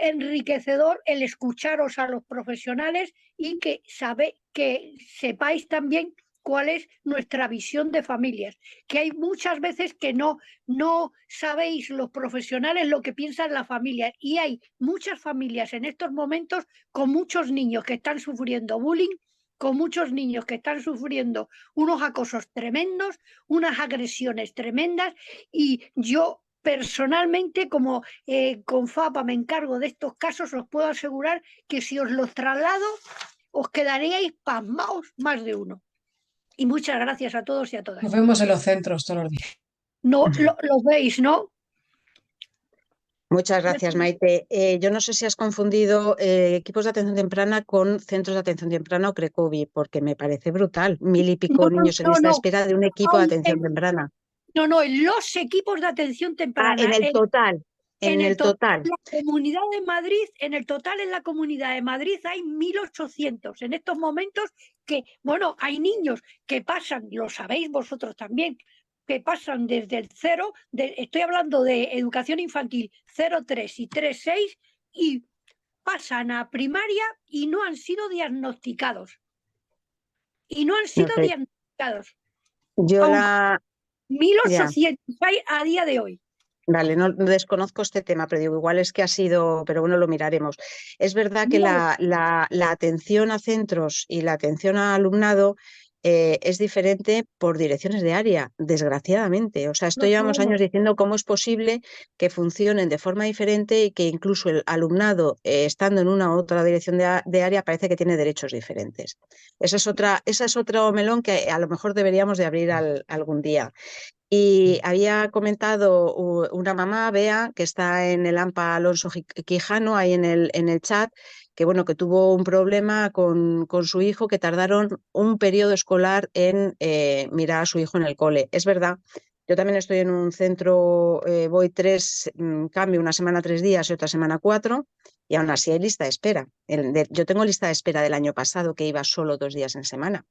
enriquecedor el escucharos a los profesionales y que sepáis también cuál es nuestra visión de familias, que hay muchas veces que no sabéis los profesionales lo que piensan las familias, y hay muchas familias en estos momentos con muchos niños que están sufriendo bullying, con muchos niños que están sufriendo unos acosos tremendos, unas agresiones tremendas, y yo personalmente, como con FAPA me encargo de estos casos, os puedo asegurar que si os los traslado, os quedaríais pasmaos más de uno. Y muchas gracias a todos y a todas. Nos vemos en los centros todos los días. No, los veis, ¿no? Muchas gracias, Maite. Yo no sé si has confundido equipos de atención temprana con centros de atención temprana o CRECOVI, porque me parece brutal. 1000 y pico niños en lista de espera de un equipo de atención temprana. No, en los equipos de atención temprana. En el total. En el total. En la Comunidad de Madrid, en el total en la Comunidad de Madrid hay 1.800. En estos momentos que, bueno, hay niños que pasan, lo sabéis vosotros también, que pasan desde el 0, estoy hablando de educación infantil 0-3 y 3-6, y pasan a primaria y no han sido diagnosticados. Diagnosticados. Yo 1.800 hay a día de hoy. Vale, no desconozco este tema, pero digo, igual es que ha sido, pero bueno, lo miraremos. Es verdad que la atención a centros y la atención a alumnado es diferente por direcciones de área, desgraciadamente. O sea, esto llevamos años diciendo cómo es posible que funcionen de forma diferente y que incluso el alumnado, estando en una u otra dirección de área, parece que tiene derechos diferentes. Esa es otro melón que a lo mejor deberíamos de abrir algún día. Y había comentado una mamá, Bea, que está en el AMPA Alonso Quijano, ahí en el chat, que bueno, que tuvo un problema con su hijo, que tardaron un periodo escolar en mirar a su hijo en el cole. Es verdad, yo también estoy en un centro, voy cambio una semana 3 días y otra semana 4, y aún así hay lista de espera. Yo tengo lista de espera del año pasado, que iba solo 2 días en semana.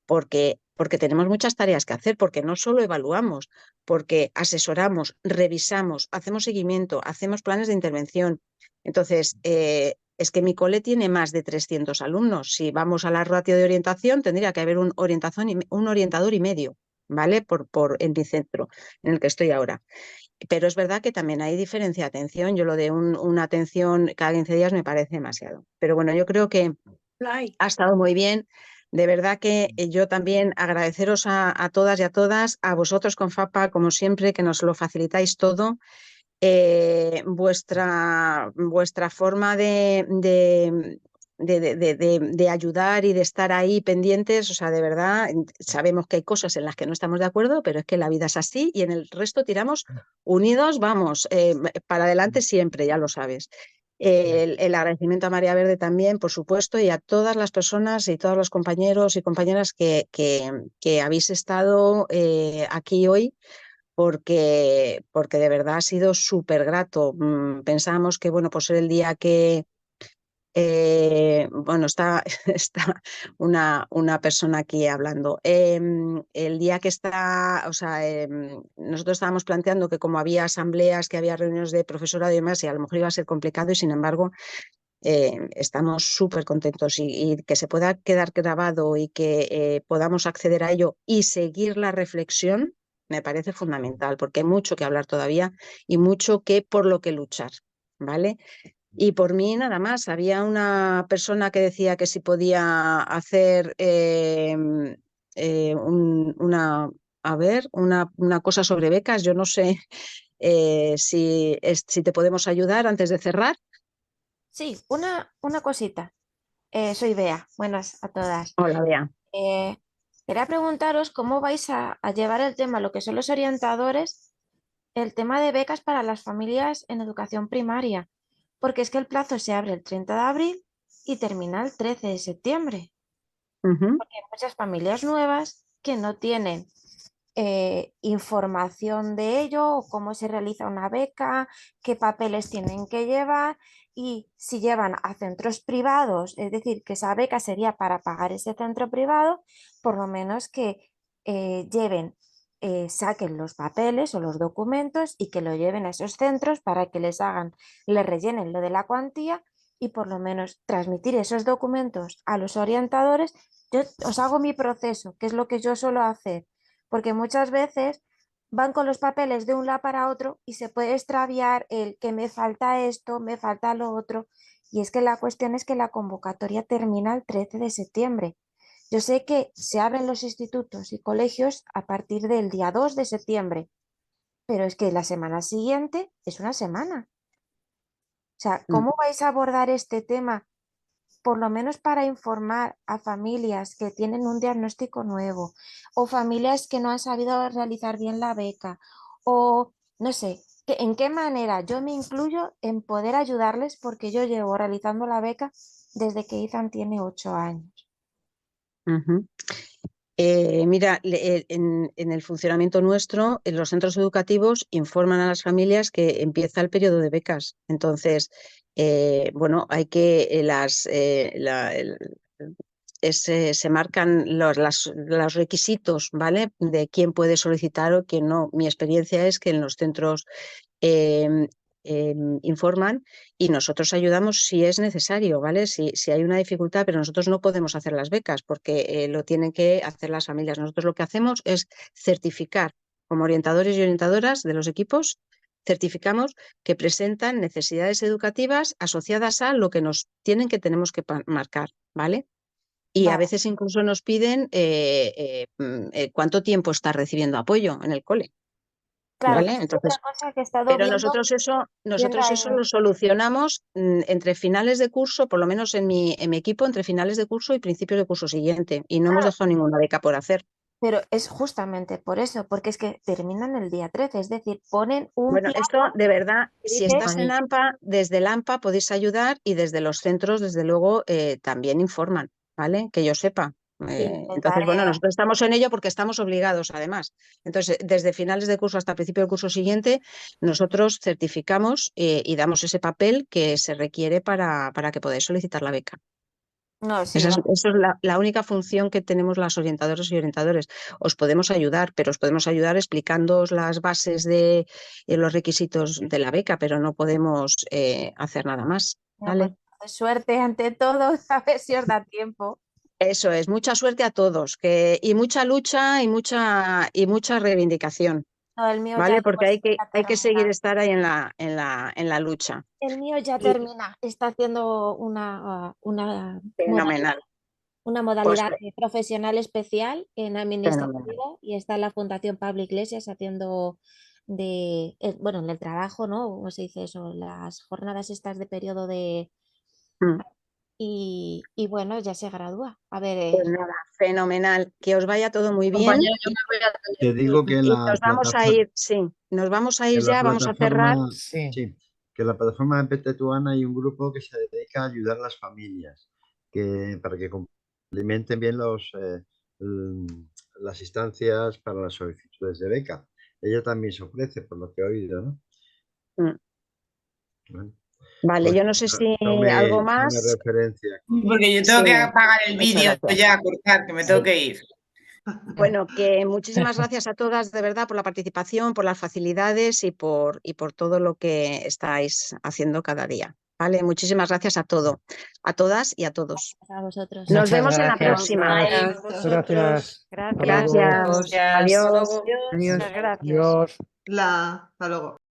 Porque tenemos muchas tareas que hacer, porque no solo evaluamos, porque asesoramos, revisamos, hacemos seguimiento, hacemos planes de intervención. Entonces, es que mi cole tiene más de 300 alumnos. Si vamos a la ratio de orientación, tendría que haber un orientador y medio, ¿vale? En mi centro, en el que estoy ahora. Pero es verdad que también hay diferencia de atención. Yo lo de una atención cada 15 días me parece demasiado. Pero bueno, yo creo que ha estado muy bien. De verdad que yo también agradeceros a todas y a todas, a vosotros con FAPA, como siempre, que nos lo facilitáis todo. Vuestra forma de ayudar y de estar ahí pendientes, o sea, de verdad, sabemos que hay cosas en las que no estamos de acuerdo, pero es que la vida es así y en el resto tiramos unidos, vamos, para adelante siempre, ya lo sabes. El agradecimiento a María Verde también, por supuesto, y a todas las personas y todos los compañeros y compañeras que habéis estado aquí hoy, porque de verdad ha sido súper grato. Pensábamos que, bueno, pues era el día que bueno, está una persona aquí hablando. El día que o sea, nosotros estábamos planteando que como había asambleas, que había reuniones de profesorado y demás, y a lo mejor iba a ser complicado, y sin embargo estamos súper contentos y que se pueda quedar grabado y que podamos acceder a ello y seguir la reflexión, me parece fundamental, porque hay mucho que hablar todavía y mucho por lo que luchar, ¿vale? Y por mí nada más, había una persona que decía que si podía hacer una cosa sobre becas. Yo no sé si te podemos ayudar antes de cerrar. Sí, una cosita. Soy Bea. Buenas a todas. Hola, Bea. Quería preguntaros cómo vais a llevar el tema, lo que son los orientadores, el tema de becas para las familias en educación primaria, porque es que el plazo se abre el 30 de abril y termina el 13 de septiembre. Porque hay muchas familias nuevas que no tienen información de ello, o cómo se realiza una beca, qué papeles tienen que llevar, y si llevan a centros privados, es decir, que esa beca sería para pagar ese centro privado, por lo menos que saquen los papeles o los documentos y que lo lleven a esos centros para que les rellenen lo de la cuantía y por lo menos transmitir esos documentos a los orientadores. Yo os hago mi proceso, que es lo que yo suelo hacer, porque muchas veces van con los papeles de un lado para otro y se puede extraviar el que me falta esto, me falta lo otro. Y es que la cuestión es que la convocatoria termina el 13 de septiembre. Yo sé que se abren los institutos y colegios a partir del día 2 de septiembre, pero es que la semana siguiente es una semana. O sea, ¿cómo vais a abordar este tema? Por lo menos para informar a familias que tienen un diagnóstico nuevo o familias que no han sabido realizar bien la beca, o no sé, en qué manera yo me incluyo en poder ayudarles, porque yo llevo realizando la beca desde que Ethan tiene 8 años. Mira, en el funcionamiento nuestro, en los centros educativos informan a las familias que empieza el periodo de becas. Entonces, bueno, hay que se marcan los requisitos, ¿vale? De quién puede solicitar o quién no. Mi experiencia es que en los centros informan y nosotros ayudamos si es necesario, ¿vale? Si hay una dificultad, pero nosotros no podemos hacer las becas porque lo tienen que hacer las familias. Nosotros lo que hacemos es certificar como orientadores y orientadoras de los equipos, certificamos que presentan necesidades educativas asociadas a lo que tenemos que marcar, ¿vale? Y a veces incluso nos piden cuánto tiempo está recibiendo apoyo en el cole. Claro, ¿Vale? Entonces, otra cosa que he estado pero viendo, nosotros eso ahí. lo solucionamos entre finales de curso, por lo menos en mi equipo, entre finales de curso y principios de curso siguiente. Y no hemos dejado ninguna beca por hacer. Pero es justamente por eso, porque es que terminan el día 13, es decir, ponen un Bueno, plazo esto de verdad, que si dice, estás en AMPA, desde el AMPA podéis ayudar y desde los centros, desde luego, también informan, ¿vale? Que yo sepa. Entonces, bueno, nosotros estamos en ello porque estamos obligados, además. Entonces, desde finales de curso hasta principio del curso siguiente, nosotros certificamos y damos ese papel que se requiere para que podáis solicitar la beca. No, sí, Esa es la única función que tenemos las orientadoras y orientadores. Os podemos ayudar, pero os podemos ayudar explicándoos las bases de los requisitos de la beca, pero no podemos hacer nada más, ¿vale? Pues, suerte ante todo, a ver si os da tiempo. Eso es, mucha suerte a todos, y mucha lucha y mucha reivindicación, No, el mío ¿vale? ya Porque hay que termina. seguir estar ahí en la lucha. El mío ya termina, está haciendo una Fenomenal. modalidad profesional especial en Fenomenal. administrativo y está en la Fundación Pablo Iglesias haciendo bueno, en el trabajo, ¿no? ¿Cómo se dice eso? Las jornadas estas de periodo de... Y bueno, ya se gradúa. A ver... Pues nada, fenomenal. Que os vaya todo muy bien. Compañero, yo me voy a Te digo que Y la nos vamos a plataforma, ir, sí, nos vamos a ir ya, vamos a cerrar. sí, que en la plataforma de Petetuana hay un grupo que se dedica a ayudar a las familias para que complementen bien las instancias para las solicitudes de beca. Ella también se ofrece, por lo que he oído, ¿no? Vale, Pues yo no sé si tome algo más. referencia. Porque yo tengo que apagar el muchas vídeo gracias. ya, cortar, que me tengo que ir. Bueno, que muchísimas gracias a todas, de verdad, por la participación, por las facilidades y por todo lo que estáis haciendo cada día. Vale, muchísimas gracias a todas y a todos. A vosotros. Nos Muchas vemos en la gracias. próxima. Gracias. Gracias. Gracias. Gracias. Adiós. Muchas gracias. Adiós. Hasta luego.